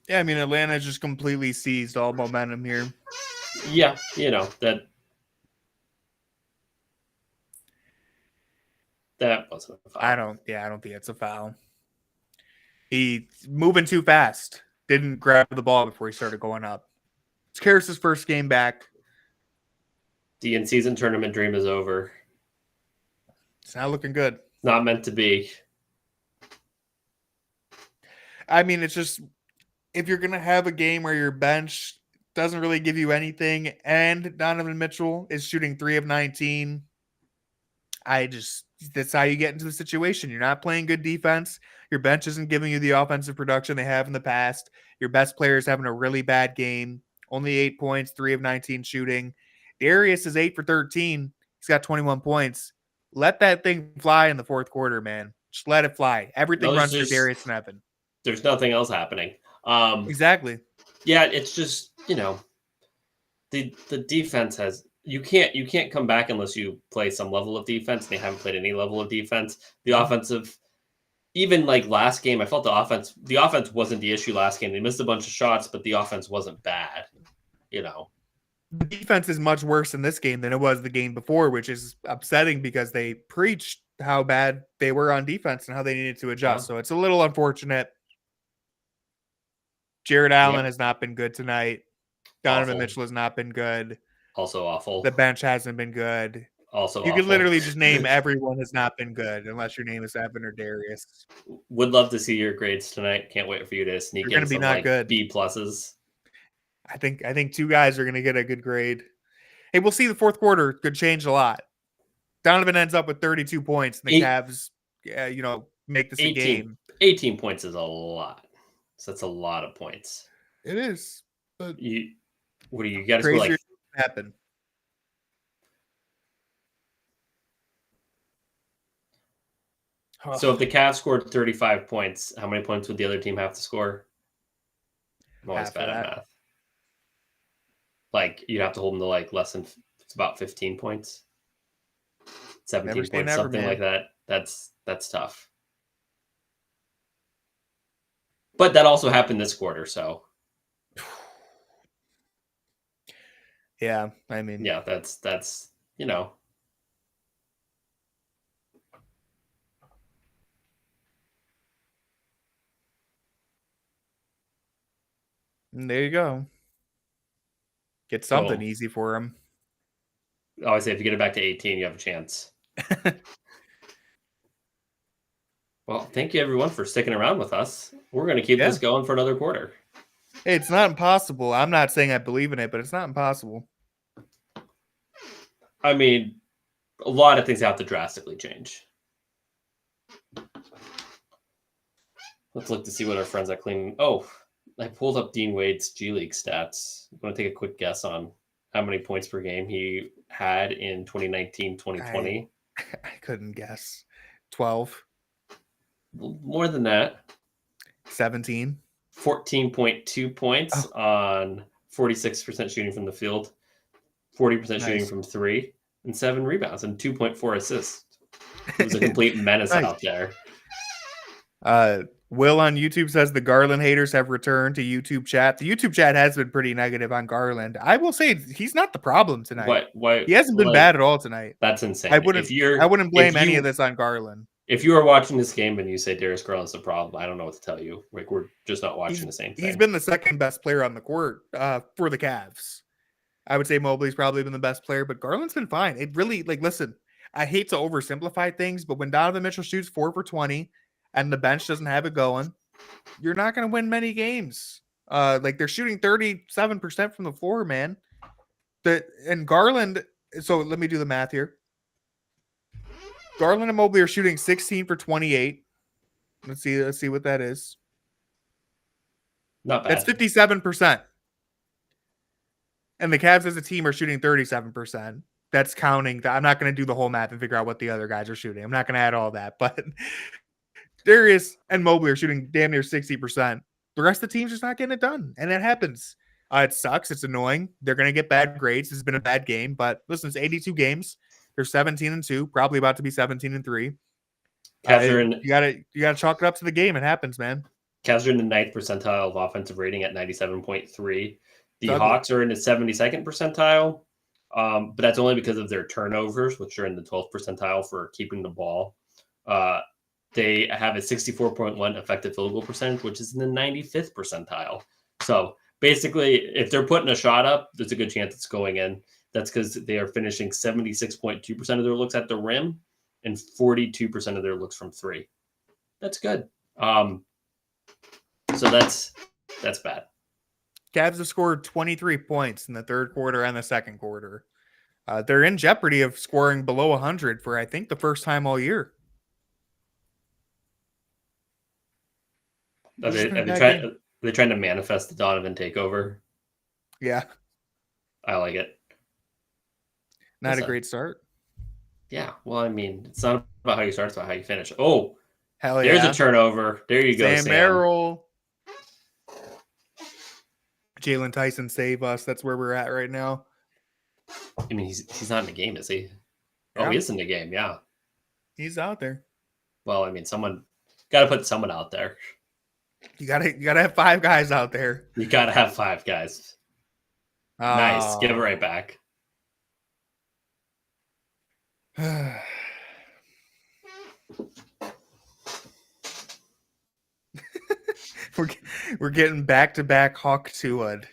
Yeah, I mean, Atlanta just completely seized all momentum here. Yeah, that wasn't a foul. I don't think it's a foul. He's moving too fast. Didn't grab the ball before he started going up. It's Karras' first game back. The in-season tournament dream is over. It's not looking good. Not meant to be. I mean, it's just, if you're going to have a game where your bench doesn't really give you anything and Donovan Mitchell is shooting 3 of 19, that's how you get into the situation. You're not playing good defense. Your bench isn't giving you the offensive production they have in the past. Your best player is having a really bad game. Only 8 points, 3 of 19 shooting. Darius is 8 for 13. He's got 21 points. Let that thing fly in the fourth quarter, man. Just let it fly. Everything runs through Darius and Evan. There's nothing else happening. Exactly. Yeah, it's just, the defense has you can't come back unless you play some level of defense. They haven't played any level of defense. The offensive, even like last game, I felt the offense wasn't the issue last game. They missed a bunch of shots, but the offense wasn't bad. The defense is much worse in this game than it was the game before, which is upsetting because they preached how bad they were on defense and how they needed to adjust. So it's a little unfortunate. Jared Allen has not been good tonight. Donovan Mitchell has not been good. Also awful. The bench hasn't been good. Also you can literally just name everyone has not been good unless your name is Evan or Darius. Would love to see your grades tonight. Can't wait for you to sneak in some like good B pluses. I think 2 guys are going to get a good grade. Hey, we'll see the fourth quarter could change a lot. Donovan ends up with 32 points, and the Cavs, make this a game. 18 points is a lot. So that's a lot of points. It is. But you got to score like happen. So if the Cavs scored 35 points, how many points would the other team have to score? I'm always bad at math. Like you'd have to hold them to like less than it's about 15 points. 17 points, something like that. That's tough. But that also happened this quarter, so yeah, I mean, yeah, that's And there you go. Get something easy for him. I always say if you get it back to 18, you have a chance. Well, thank you everyone for sticking around with us. We're going to keep this going for another quarter. Hey, it's not impossible. I'm not saying I believe in it, but it's not impossible. I mean, a lot of things have to drastically change. Let's look to see what our friends at Clean. Oh, I pulled up Dean Wade's G League stats. I'm going to take a quick guess on how many points per game he had in 2019-2020. I couldn't guess. 12. More than that. 17. 14.2 points on 46% shooting from the field, 40% shooting from 3, and 7 rebounds and 2.4 assists. It was a complete menace out there. Will on YouTube says the Garland haters have returned to YouTube chat. The YouTube chat has been pretty negative on Garland. I will say he's not the problem tonight. He hasn't been bad at all tonight. That's insane. I wouldn't blame any of this on Garland. If you are watching this game and you say Darius Garland's the problem, I don't know what to tell you. Like we're just not watching the same thing. He's been the second best player on the court for the Cavs. I would say Mobley's probably been the best player, but Garland's been fine. It really, listen, I hate to oversimplify things, but when Donovan Mitchell shoots 4 for 20 and the bench doesn't have it going, you're not going to win many games. They're shooting 37% from the floor, man. And Garland, so let me do the math here. Garland and Mobley are shooting 16 for 28. Let's see what that is. Not bad. That's 57%. And the Cavs as a team are shooting 37%. That's counting. I'm not going to do the whole math and figure out what the other guys are shooting. I'm not going to add all that, but Darius and Mobley are shooting damn near 60%. The rest of the team's just not getting it done, and that happens. It sucks. It's annoying. They're going to get bad grades. This has been a bad game, but listen, it's 82 games. They're 17-2, probably about to be 17-3. You gotta chalk it up to the game. It happens, man. Cavs are in the 9th percentile of offensive rating at 97.3. The Hawks are in the 72nd percentile, but that's only because of their turnovers, which are in the 12th percentile for keeping the ball. They have a 64.1 effective field goal percentage, which is in the 95th percentile. So basically, if they're putting a shot up, there's a good chance it's going in. That's because they are finishing 76.2% of their looks at the rim and 42% of their looks from three. That's good. So that's bad. Cavs have scored 23 points in the third quarter and the second quarter. They're in jeopardy of scoring below 100 for, I think, the first time all year. Are they trying to manifest the Donovan takeover? Yeah. I like it. Not a great start. Yeah. Well, I mean, it's not about how you start, it's about how you finish. Oh, hell yeah. There's a turnover. There you go, Sam. Merrill. Jalen Tyson, save us. That's where we're at right now. I mean, he's not in the game, is he? Yeah. Oh, he is in the game, yeah. He's out there. Well, I mean, someone got to put someone out there. You gotta have 5 guys out there. You gotta have 5 guys. Nice. Give it right back. We're getting back-to-back Hawk 2-ud.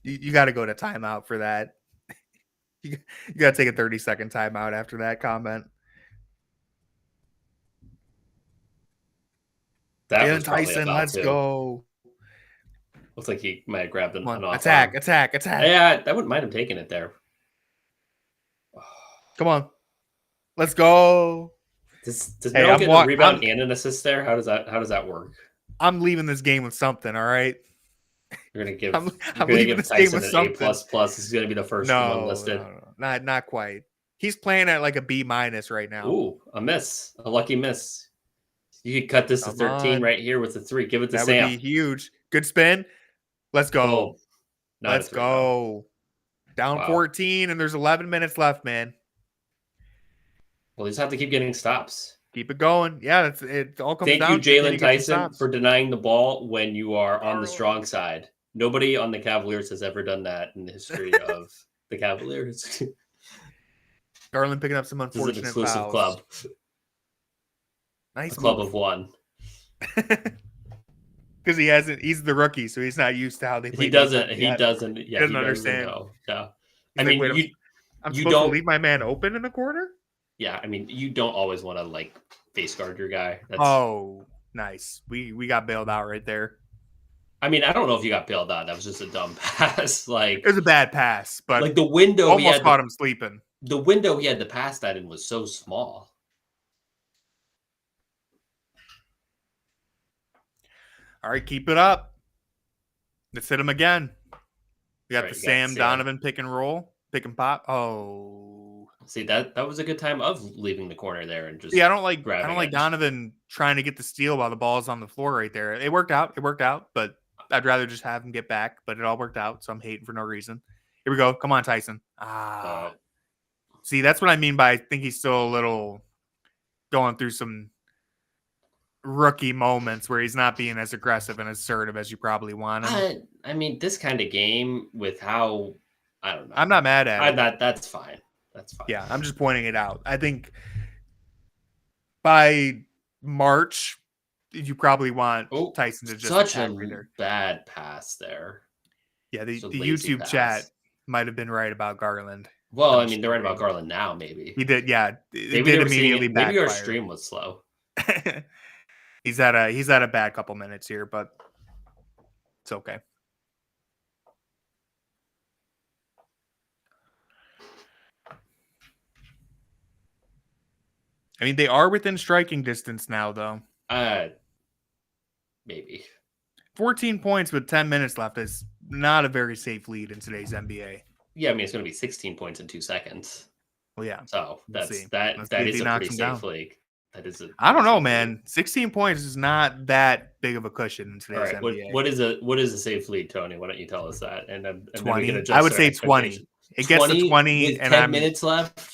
You got to go to timeout for that. You got to take a 30-second timeout after that comment. That Tyson, let's go. Looks like he might have grabbed an off. Attack. Yeah, I wouldn't mind him taking it there. Come on. Let's go. Does Merrill get a rebound and an assist there? How does that work? I'm leaving this game with something, all right? You're gonna give Tyson an A++. This is gonna be the first one listed. No, not quite. He's playing at like a B- right now. Ooh, a miss. A lucky miss. You could cut this to 13 right here with the 3. Give it to Sam. That would be huge. Good spin. Let's go. Oh, let's go. Down 14, and there's 11 minutes left, man. Well, you just have to keep getting stops. Keep it going. Yeah, it all comes down to Thank you, Jalen Tyson, for denying the ball when you are on the strong side. Nobody on the Cavaliers has ever done that in the history of the Cavaliers. Garland picking up some unfortunate this is an exclusive fouls. Club. Nice a club of one. Because he's the rookie, so he's not used to how they play. He doesn't understand. Yeah. I'm supposed to leave my man open in the corner? Yeah, I mean, you don't always want to face guard your guy. Oh, nice. We got bailed out right there. I mean, I don't know if you got bailed out. That was just a dumb pass. It was a bad pass, but the window almost caught him sleeping. The window he had to pass that in was so small. All right, keep it up. Let's hit him again. We got the Sam Donovan pick and roll, pick and pop. Oh, see that was a good time of leaving the corner there and just. Yeah, I don't like Donovan trying to get the steal while the ball's on the floor right there. It worked out, but I'd rather just have him get back. But it all worked out, so I'm hating for no reason. Here we go. Come on, Tyson. See, that's what I mean by I think he's still a little going through some rookie moments where he's not being as aggressive and assertive as you probably want him. I mean, this kind of game with how I don't know. I'm not mad at it. That's fine. That's fine. Yeah, I'm just pointing it out. I think by March, you probably want Tyson to just such a bad pass there. Yeah, the YouTube chat might have been right about Garland. Well, I mean, they're right about Garland now, maybe. He did, yeah. Maybe our stream was slow. He's at a bad couple minutes here, but it's okay. I mean, they are within striking distance now, though. Maybe. 14 points with 10 minutes left is not a very safe lead in today's NBA. Yeah, I mean, it's going to be 16 points in 2 seconds. Well, yeah. So that is a pretty safe league. I don't know, man. 16 points is not that big of a cushion in today's NBA. What is a safe lead, Tony? Why don't you tell us that? And then we can 20. adjust I would our say 20. It gets to 20 with and 10 minutes left.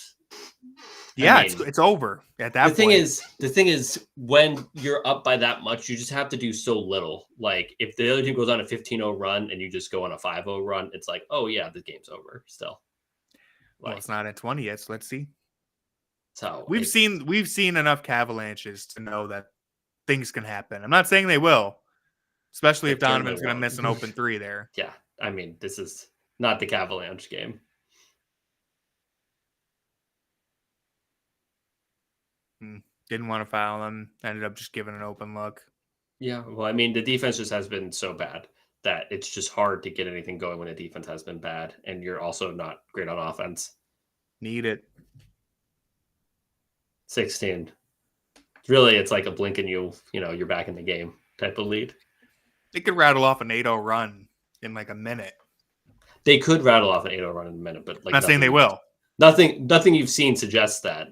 Yeah, I mean, it's over at that point. The thing is, when you're up by that much, you just have to do so little. Like, if the other team goes on a 15-0 run and you just go on a 5-0 run, it's like, oh, yeah, the game's over still. Well, it's not at 20 yet, so let's see. So we've seen enough Cavaliers to know that things can happen. I'm not saying they will, especially if Donovan's going to miss an open three there. Yeah, I mean, this is not the Cavaliers game. Didn't want to foul him. Ended up just giving an open look. Yeah, well, I mean, the defense just has been so bad that it's just hard to get anything going when the defense has been bad, and you're also not great on offense. Need it. 16. Really, it's like a blink and you're back in the game type of lead. They could rattle off an 8-0 run in like a minute. They could rattle off an 8-0 run in a minute, but like I'm not saying they will. Nothing you've seen suggests that.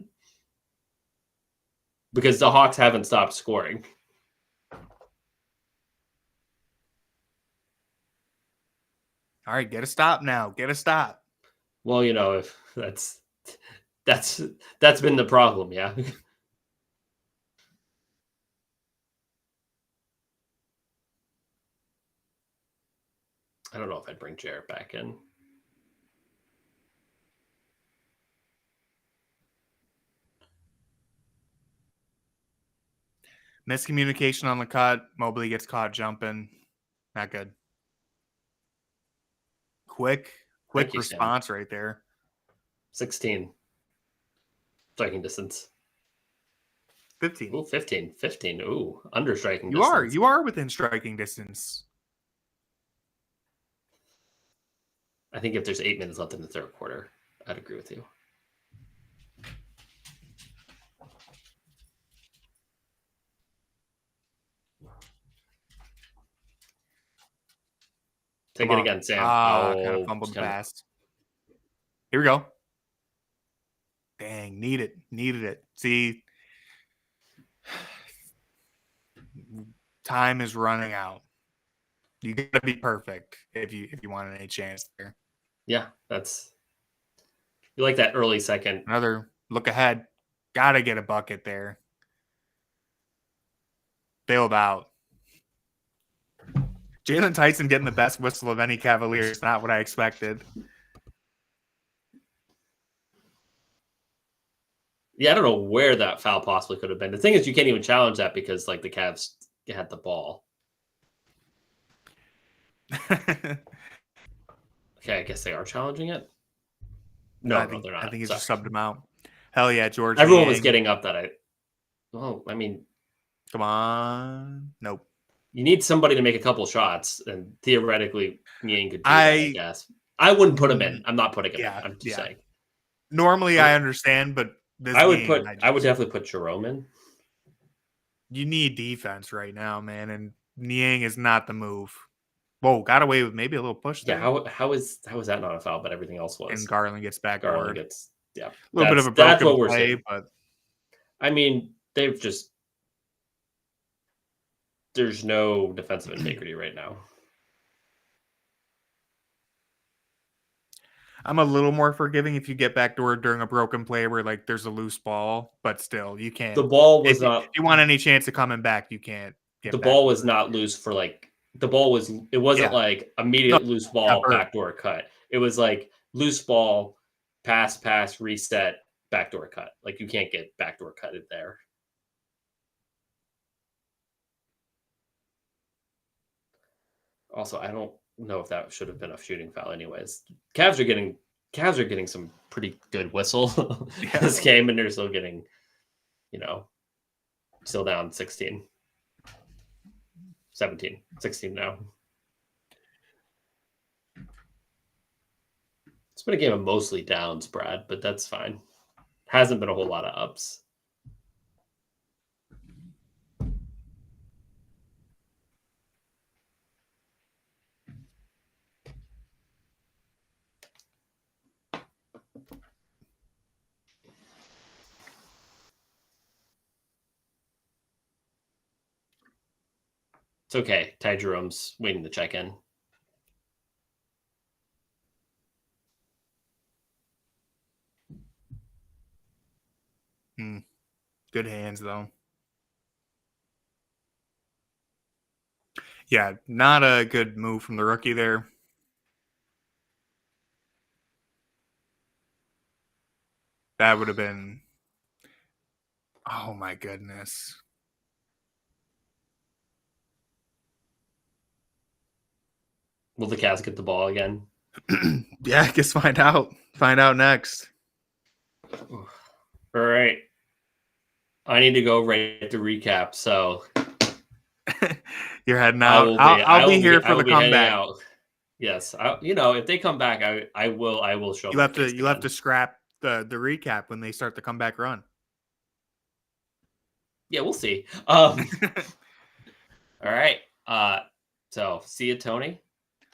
Because the Hawks haven't stopped scoring. All right, get a stop now. Get a stop. Well, if that's been the problem, yeah. I don't know if I'd bring Jarrett back in. Miscommunication on the cut. Mobley gets caught jumping. Not good. Quick response Sam. Right there. 16. Striking distance. 15. Ooh, 15. 15. Ooh, under striking distance. You are within striking distance. I think if there's 8 minutes left in the third quarter, I'd agree with you. Take it again, Sam. Kind of fumbled the pass. Here we go. Dang, needed it. See, time is running out. You gotta be perfect if you want any chance there. Yeah, you like that early second. Another look ahead. Gotta get a bucket there. Bailed out. Jalen Tyson getting the best whistle of any Cavalier is not what I expected. Yeah, I don't know where that foul possibly could have been. The thing is, you can't even challenge that because, like, the Cavs had the ball. Okay, I guess they are challenging it. No, they're not. I think he's just subbed him out. Hell yeah, George. Everyone was getting up that I mean, come on. Nope. You need somebody to make a couple shots, and theoretically, Niang could do that, I guess. I wouldn't put him in. I'm not putting him in. I'm just saying. Normally, I understand, but I would definitely put Jerome in. You need defense right now, man, and Niang is not the move. Whoa, got away with maybe a little push there. Yeah, how is that not a foul, but everything else was? And Garland gets back. Garland gets a little bit of a broken play, but I mean, there's no defensive integrity right now. I'm a little more forgiving if you get backdoor during a broken play where like there's a loose ball, but still you can't. The ball was not. If you want any chance of coming back, you can't. The ball was not loose for like the ball was. It wasn't like immediate loose ball backdoor cut. It was like loose ball, pass, reset, backdoor cut. Like you can't get backdoor cutted there. Also, I don't know if that should have been a shooting foul anyways. Cavs are getting some pretty good whistle this game, and they're still getting, still down 16. 17, 16 now. It's been a game of mostly downs, Brad, but that's fine. Hasn't been a whole lot of ups. It's okay. Ty Jerome's waiting to check in. Good hands, though. Yeah, not a good move from the rookie there. That would have been... Oh, my goodness. Will the Cavs get the ball again? Yeah, I guess find out. Find out next. All right. I need to go write the recap, so you're heading out. I'll be here for the comeback. Yes, if they come back, I will show. You have to scrap the recap when they start the comeback run. Yeah, we'll see. All right. So see you, Tony.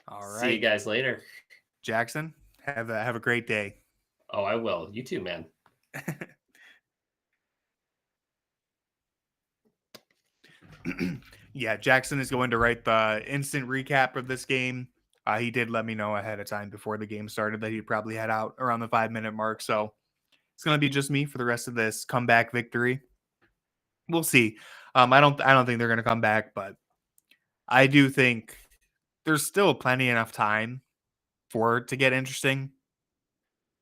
All right. See you guys later. Jackson, have a great day. Oh, I will. You too, man. Yeah, Jackson is going to write the instant recap of this game. He did let me know ahead of time before the game started that he'd probably head out around the 5-minute mark. So it's going to be just me for the rest of this comeback victory. We'll see. I don't think they're going to come back, but I do think there's still plenty enough time for it to get interesting.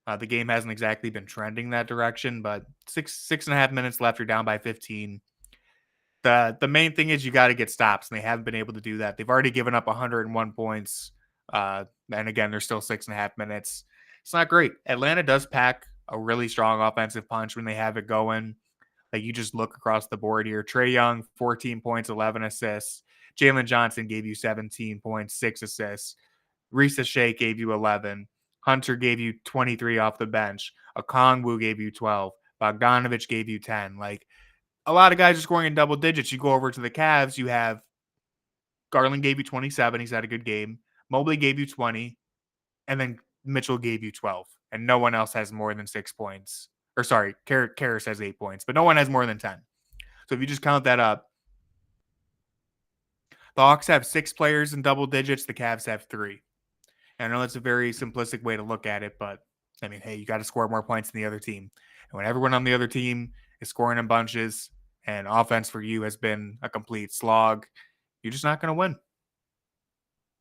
The game hasn't exactly been trending that direction, but 6.5 minutes left. You're down by 15. The main thing is you got to get stops, and they haven't been able to do that. They've already given up 101 points. And again, there's still 6.5 minutes. It's not great. Atlanta does pack a really strong offensive punch when they have it going. Like, you just look across the board here. Trae Young, 14 points, 11 assists. Jalen Johnson gave you 17 points, 6 assists. Risa Shea gave you 11. Hunter gave you 23 off the bench. Okongwu gave you 12. Bogdanovich gave you 10. Like, a lot of guys are scoring in double digits. You go over to the Cavs, you have Garland gave you 27. He's had a good game. Mobley gave you 20. And then Mitchell gave you 12. And no one else has more than 6 points. Or sorry, Karras has 8 points, but no one has more than 10. So if you just count that up, the Hawks have 6 players in double digits. The Cavs have 3. And I know that's a very simplistic way to look at it, but I mean, hey, you got to score more points than the other team. And when everyone on the other team is scoring in bunches and offense for you has been a complete slog, you're just not going to win.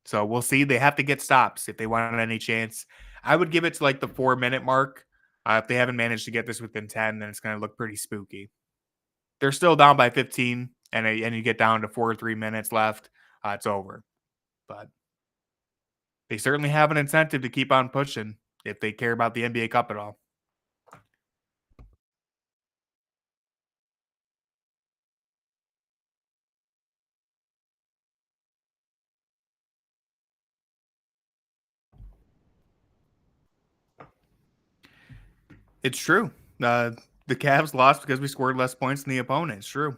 So we'll see. They have to get stops if they want any chance. I would give it to like the 4-minute mark. If they haven't managed to get this within 10, then it's going to look pretty spooky. They're still down by 15, and you get down to 4 or 3 minutes left. It's over. But they certainly have an incentive to keep on pushing if they care about the NBA Cup at all. It's true. The Cavs lost because we scored less points than the opponent. It's true.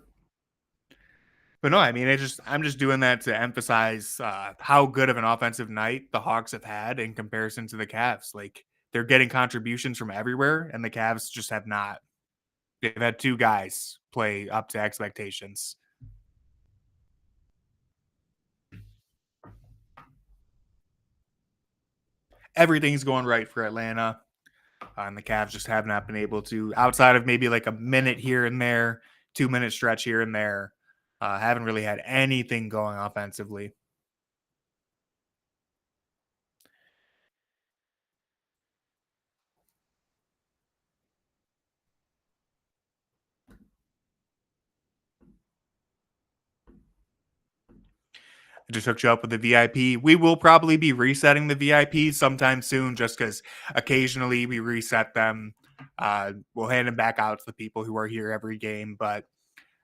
But no, I mean, I'm just doing that to emphasize how good of an offensive night the Hawks have had in comparison to the Cavs. Like, they're getting contributions from everywhere, and the Cavs just have not. They've had 2 guys play up to expectations. Everything's going right for Atlanta. And the Cavs just have not been able to, outside of maybe like a minute here and there, 2-minute stretch here and there, haven't really had anything going offensively. I just hooked you up with the VIP. We will probably be resetting the VIP sometime soon just because occasionally we reset them. We'll hand them back out to the people who are here every game, but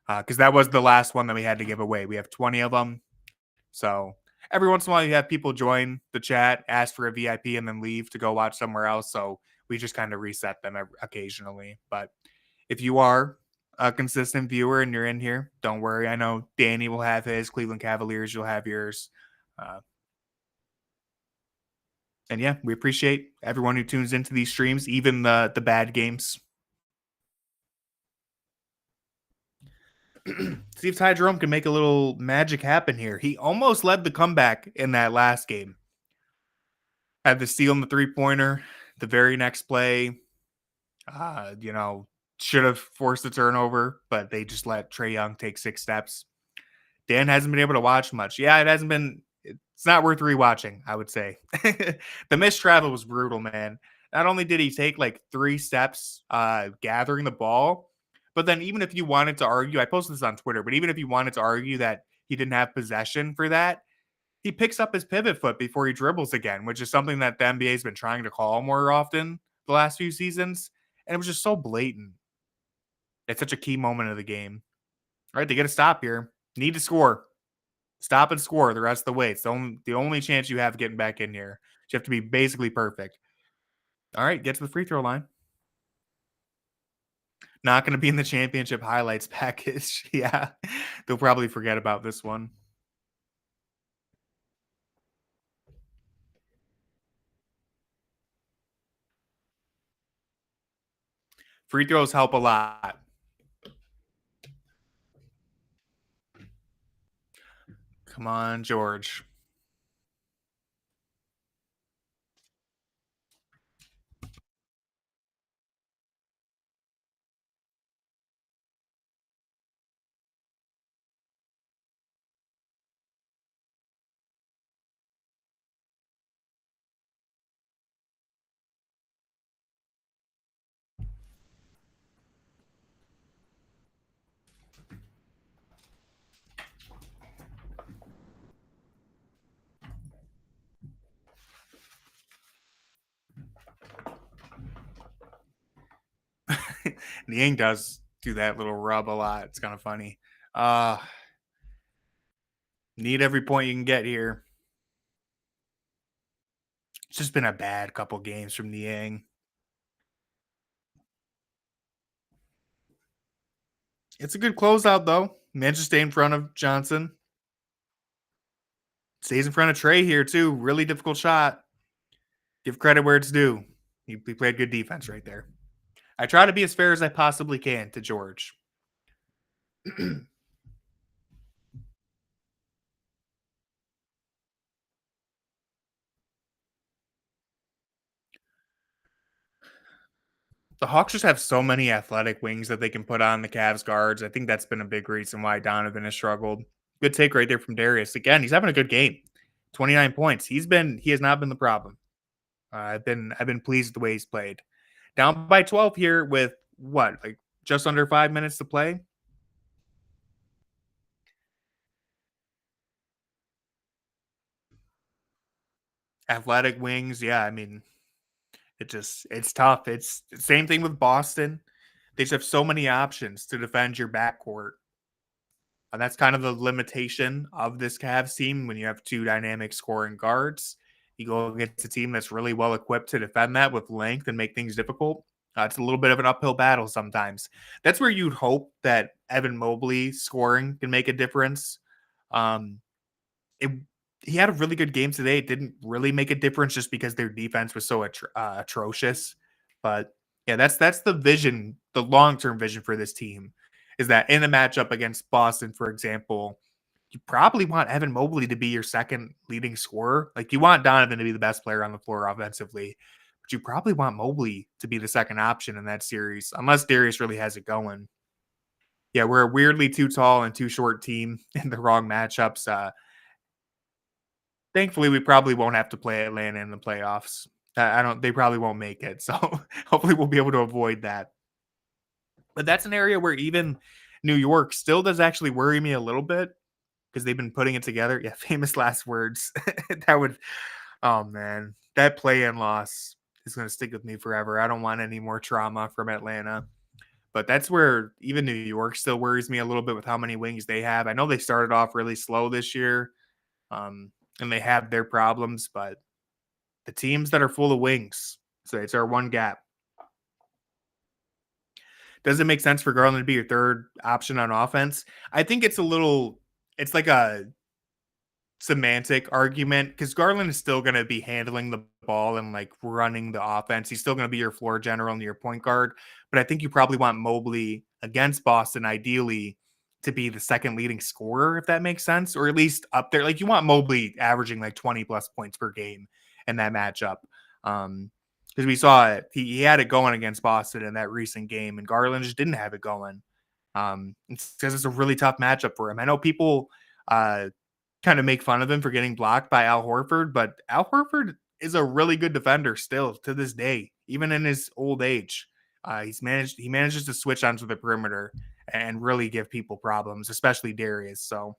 because that was the last one that we had to give away. We have 20 of them. So every once in a while you have people join the chat, ask for a VIP, and then leave to go watch somewhere else. So we just kind of reset them occasionally. But if you are a consistent viewer and you're in here, don't worry. I know Danny will have his, Cleveland Cavaliers, you'll have yours. And yeah, we appreciate everyone who tunes into these streams, even the bad games. See if Ty Jerome can make a little magic happen here. He almost led the comeback in that last game. Had the steal in the three-pointer. The very next play, should have forced a turnover, but they just let Trae Young take 6 steps. Dan hasn't been able to watch much. Yeah, it's not worth rewatching, I would say. The missed travel was brutal, man. Not only did he take like 3 steps gathering the ball, but then even if you wanted to argue, I posted this on Twitter, but even if you wanted to argue that he didn't have possession for that, he picks up his pivot foot before he dribbles again, which is something that the NBA has been trying to call more often the last few seasons. And it was just so blatant. It's such a key moment of the game. All right, they get a stop here. Need to score. Stop and score the rest of the way. It's the only chance you have getting back in here. You have to be basically perfect. All right, get to the free throw line. Not going to be in the championship highlights package. Yeah, they'll probably forget about this one. Free throws help a lot. Come on, George. Niang does do that little rub a lot. It's kind of funny. Need every point you can get here. It's just been a bad couple games from Niang. It's a good closeout, though. Managed to stay in front of Johnson. Stays in front of Trae here, too. Really difficult shot. Give credit where it's due. He played good defense right there. I try to be as fair as I possibly can to George. The Hawks just have so many athletic wings that they can put on the Cavs guards. I think that's been a big reason why Donovan has struggled. Good take right there from Darius. Again, he's having a good game. 29 points. He has not been the problem. I've been pleased with the way he's played. Down by 12 here with like just under 5 minutes to play. Athletic wings, yeah. I mean, it's tough. It's the same thing with Boston. They just have so many options to defend your backcourt. And that's kind of the limitation of this Cavs team when you have 2 dynamic scoring guards. You go against a team that's really well equipped to defend that with length and make things difficult. It's a little bit of an uphill battle sometimes. That's where you'd hope that Evan Mobley scoring can make a difference. He had a really good game today. It didn't really make a difference just because their defense was so atrocious. But yeah, that's the vision, the long-term vision for this team is that in a matchup against Boston, for example, you probably want Evan Mobley to be your second leading scorer. Like you want Donovan to be the best player on the floor offensively, but you probably want Mobley to be the second option in that series, unless Darius really has it going. Yeah, we're a weirdly too tall and too short team in the wrong matchups. Thankfully, we probably won't have to play Atlanta in the playoffs. They probably won't make it. So hopefully we'll be able to avoid that. But that's an area where even New York still does actually worry me a little bit because they've been putting it together. Yeah, famous last words. Oh man, that play-in loss is going to stick with me forever. I don't want any more trauma from Atlanta. But that's where even New York still worries me a little bit with how many wings they have. I know they started off really slow this year, and they have their problems, but the teams that are full of wings, so it's our one gap. Does it make sense for Garland to be your third option on offense? I think it's like a semantic argument because Garland is still going to be handling the ball and like running the offense. He's still going to be your floor general and your point guard. But I think you probably want Mobley against Boston, ideally, to be the second leading scorer, if that makes sense, or at least up there. Like you want Mobley averaging like 20 plus points per game in that matchup. Because we saw it, he had it going against Boston in that recent game, and Garland just didn't have it going. Because it's a really tough matchup for him. I know people kind of make fun of him for getting blocked by Al Horford, but Al Horford is a really good defender still to this day, even in his old age. He manages to switch onto the perimeter and really give people problems, especially Darius. So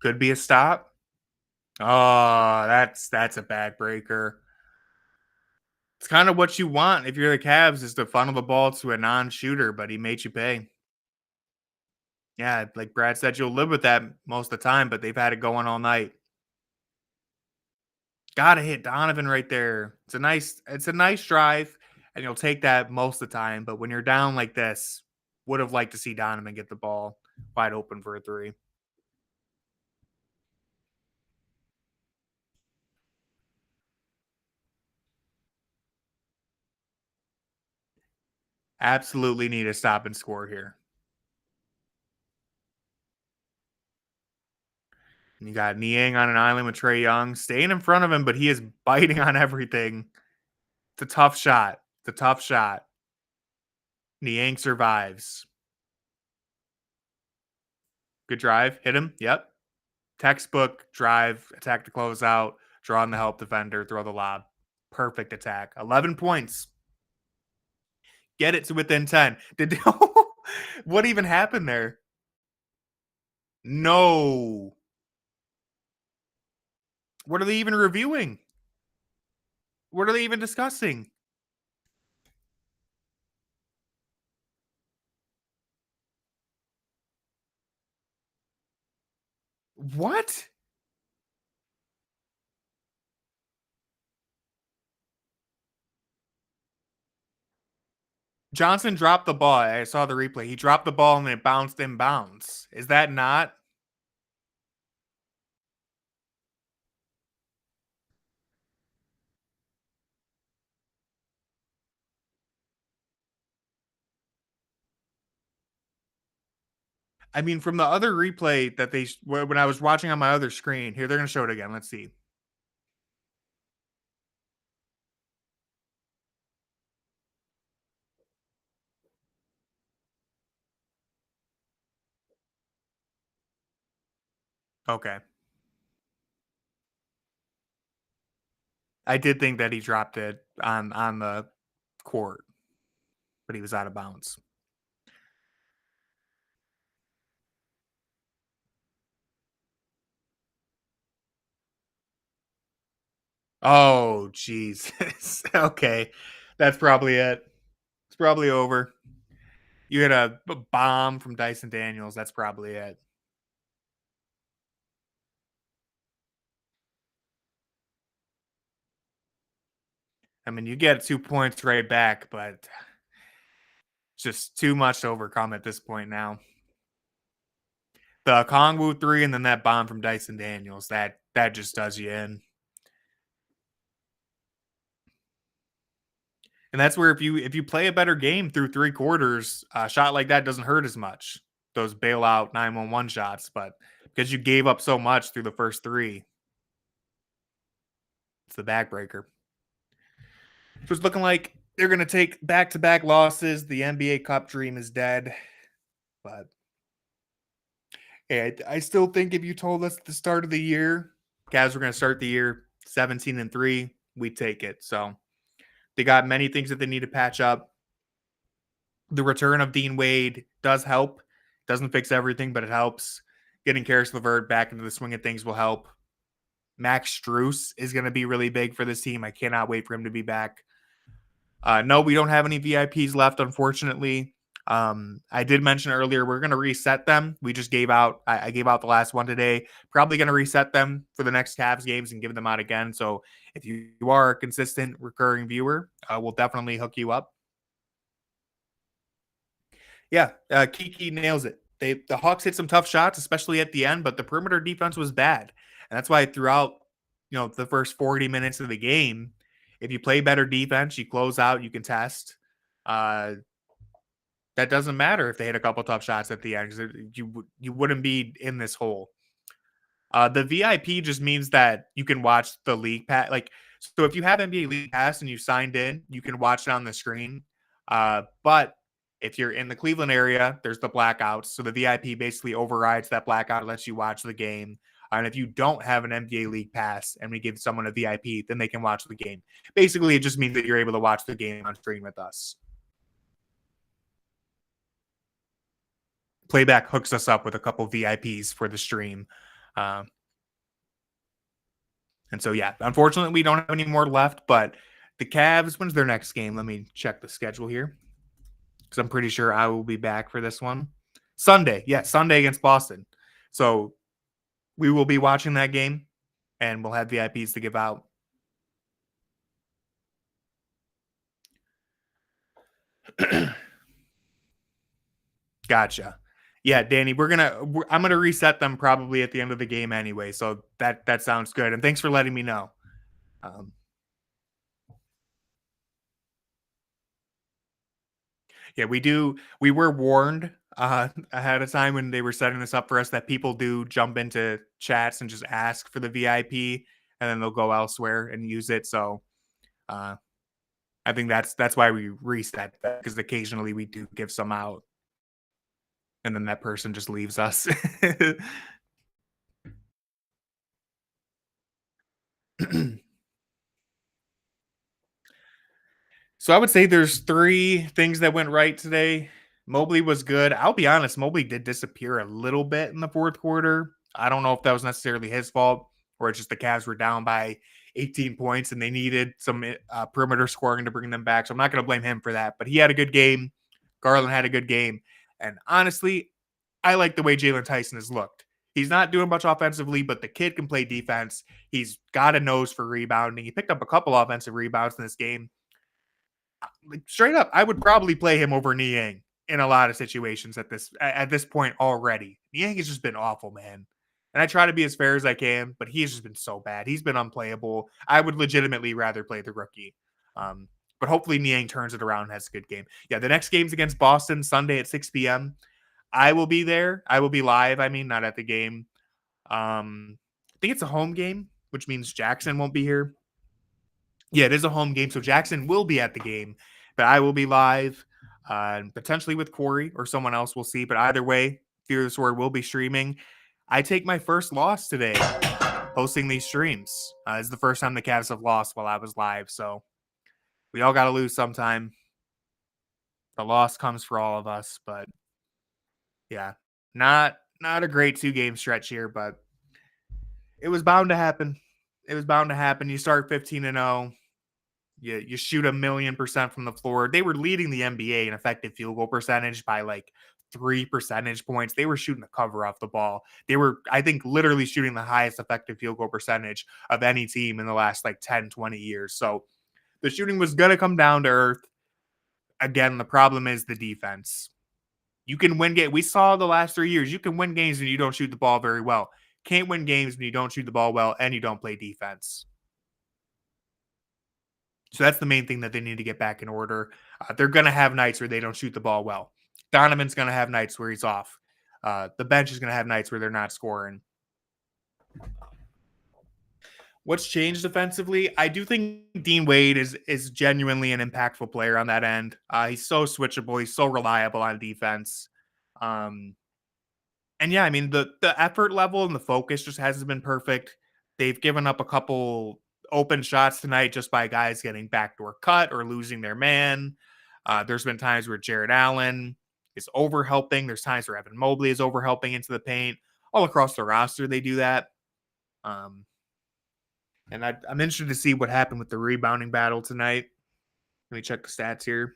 could be a stop. Oh, that's a backbreaker. It's kind of what you want if you're the Cavs, is to funnel the ball to a non-shooter, but he made you pay. Yeah, like Brad said, you'll live with that most of the time, but they've had it going all night. Gotta hit Donovan right there. It's a nice drive, and you'll take that most of the time. But when you're down like this, would have liked to see Donovan get the ball wide open for a three. Absolutely need to stop and score here. And you got Niang on an island with Trae Young, staying in front of him, but he is biting on everything. It's a tough shot. It's a tough shot. Niang survives. Good drive. Hit him. Yep. Textbook drive, attack to close out, draw on the help defender, throw the lob. Perfect attack. 11 points. Get it to within 10. What even happened there? No. What are they even reviewing? What are they even discussing? What? Johnson dropped the ball. I saw the replay. He dropped the ball and it bounced in bounds. Is that not? I mean, from the other replay that when I was watching on my other screen, here, they're going to show it again. Let's see. Okay. I did think that he dropped it on the court, but he was out of bounds. Oh, Jesus. Okay. That's probably it. It's probably over. You hit a bomb from Dyson Daniels. That's probably it. I mean, you get 2 points right back, but just too much to overcome at this point now. The Kongwu 3 and then that bomb from Dyson Daniels, that just does you in. And that's where if you play a better game through 3 quarters, a shot like that doesn't hurt as much. Those bailout 9-1-1 shots, but because you gave up so much through the first 3, it's the backbreaker. So it's looking like they're going to take back-to-back losses. The NBA Cup dream is dead. But hey, I still think if you told us at the start of the year, Cavs were going to start the year 17-3, we'd take it. So they got many things that they need to patch up. The return of Dean Wade does help. Doesn't fix everything, but it helps. getting Karis LeVert back into the swing of things will help. Max Strus is going to be really big for this team. I cannot wait for him to be back. No, we don't have any VIPs left, unfortunately. I did mention earlier we're going to reset them. We just gave out, I gave out the last one today. Probably going to reset them for the next Cavs games and give them out again. So if you are a consistent recurring viewer, we'll definitely hook you up. Yeah, Kiki nails it. The Hawks hit some tough shots, especially at the end, but the perimeter defense was bad. And that's why throughout, the first 40 minutes of the game, if you play better defense, you close out, you can test. That doesn't matter if they hit a couple tough shots at the end, because you wouldn't be in this hole. The VIP just means that you can watch the league pass. So if you have NBA League Pass and you signed in, you can watch it on the screen. But if you're in the Cleveland area, there's the blackouts. So the VIP basically overrides that blackout and lets you watch the game. And if you don't have an NBA League Pass and we give someone a VIP, then they can watch the game. Basically, it just means that you're able to watch the game on screen with us. Playback hooks us up with a couple VIPs for the stream. And so, yeah, unfortunately, we don't have any more left. But the Cavs, when's their next game? Let me check the schedule here, because I'm pretty sure I will be back for this one. Sunday. Yeah, Sunday against Boston. So we will be watching that game, and we'll have VIPs to give out. Gotcha. Yeah, Danny, I'm gonna reset them probably at the end of the game anyway. So that sounds good. And thanks for letting me know. Yeah, we were warned ahead of time when they were setting this up for us that people do jump into chats and just ask for the VIP, and then they'll go elsewhere and use it. So I think that's why we reset that, because occasionally we do give some out, and then that person just leaves us. So I would say there's 3 things that went right today. Mobley was good. I'll be honest, Mobley did disappear a little bit in the fourth quarter. I don't know if that was necessarily his fault, or it's just the Cavs were down by 18 points and they needed some perimeter scoring to bring them back. So I'm not going to blame him for that. But he had a good game. Garland had a good game. And honestly, I like the way Jalen Tyson has looked. He's not doing much offensively, but the kid can play defense. He's got a nose for rebounding. He picked up a couple offensive rebounds in this game. Straight up, I would probably play him over Niang in a lot of situations at this point already. Niang has just been awful, man. And I try to be as fair as I can, but he's just been so bad. He's been unplayable. I would legitimately rather play the rookie. But hopefully Niang turns it around and has a good game. Yeah, the next game's against Boston, Sunday at 6 p.m. I will be there. I will be live. Not at the game. I think it's a home game, which means Jackson won't be here. Yeah, it is a home game, so Jackson will be at the game, but I will be live, potentially with Corey or someone else. We'll see. But either way, Fear the Sword will be streaming. I take my first loss today hosting these streams. It's the first time the Cavs have lost while I was live, so we all got to lose sometime. The loss comes for all of us, but yeah, not a great 2-game stretch here, but it was bound to happen. It was bound to happen. You start 15-0. You shoot 1,000,000% from the floor. They were leading the NBA in effective field goal percentage by like 3 percentage points. They were shooting the cover off the ball. They were, I think, literally shooting the highest effective field goal percentage of any team in the last like 10, 20 years. So the shooting was going to come down to earth. Again, the problem is the defense. You can win games. We saw the last 3 years. You can win games when you don't shoot the ball very well. Can't win games when you don't shoot the ball well and you don't play defense. So that's the main thing that they need to get back in order. They're going to have nights where they don't shoot the ball well. Donovan's going to have nights where he's off. The bench is going to have nights where they're not scoring. What's changed defensively? I do think Dean Wade is genuinely an impactful player on that end. He's so switchable. He's so reliable on defense. And yeah, the effort level and the focus just hasn't been perfect. They've given up a couple open shots tonight just by guys getting backdoor cut or losing their man. There's been times where Jared Allen is over helping. There's times where Evan Mobley is over helping into the paint. all across the roster they do that. And I'm interested to see what happened with the rebounding battle tonight. Let me check the stats here.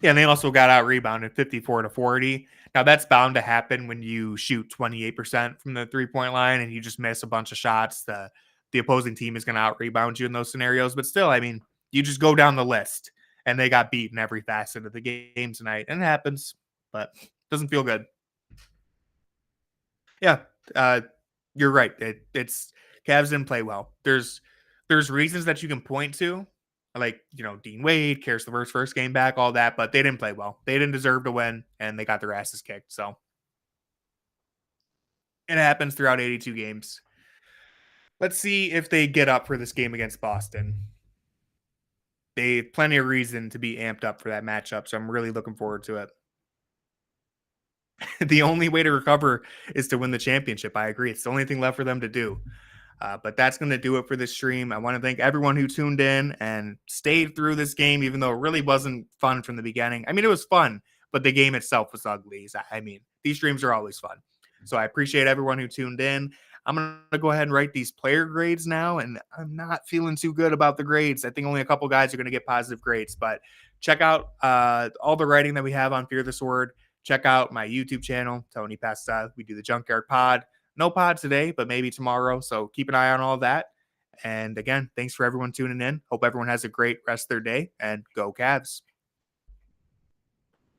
Yeah, and they also got out rebounded 54-40. Now that's bound to happen when you shoot 28% from the 3-point line and you just miss a bunch of shots. The opposing team is going to out rebound you in those scenarios. But still, I mean, you just go down the list and they got beat in every facet of the game tonight. And it happens, but it doesn't feel good. Yeah, you're right. It's Cavs didn't play well. There's reasons that you can point to, like, Dean Wade cares the first game back, all that, but they didn't play well. They didn't deserve to win, and they got their asses kicked. So it happens throughout 82 games. Let's see if they get up for this game against Boston. They have plenty of reason to be amped up for that matchup, so I'm really looking forward to it. The only way to recover is to win the championship. I agree. It's the only thing left for them to do. But that's going to do it for this stream. I want to thank everyone who tuned in and stayed through this game, even though it really wasn't fun from the beginning. I mean, it was fun, but the game itself was ugly. I mean, these streams are always fun. So I appreciate everyone who tuned in. I'm going to go ahead and write these player grades now, and I'm not feeling too good about the grades. I think only a couple guys are going to get positive grades, but check out all the writing that we have on Fear the Sword. Check out my YouTube channel, Tony Pesta. We do the Junkyard Pod. No pod today, but maybe tomorrow. So keep an eye on all of that. And again, thanks for everyone tuning in. Hope everyone has a great rest of their day, and go Cavs.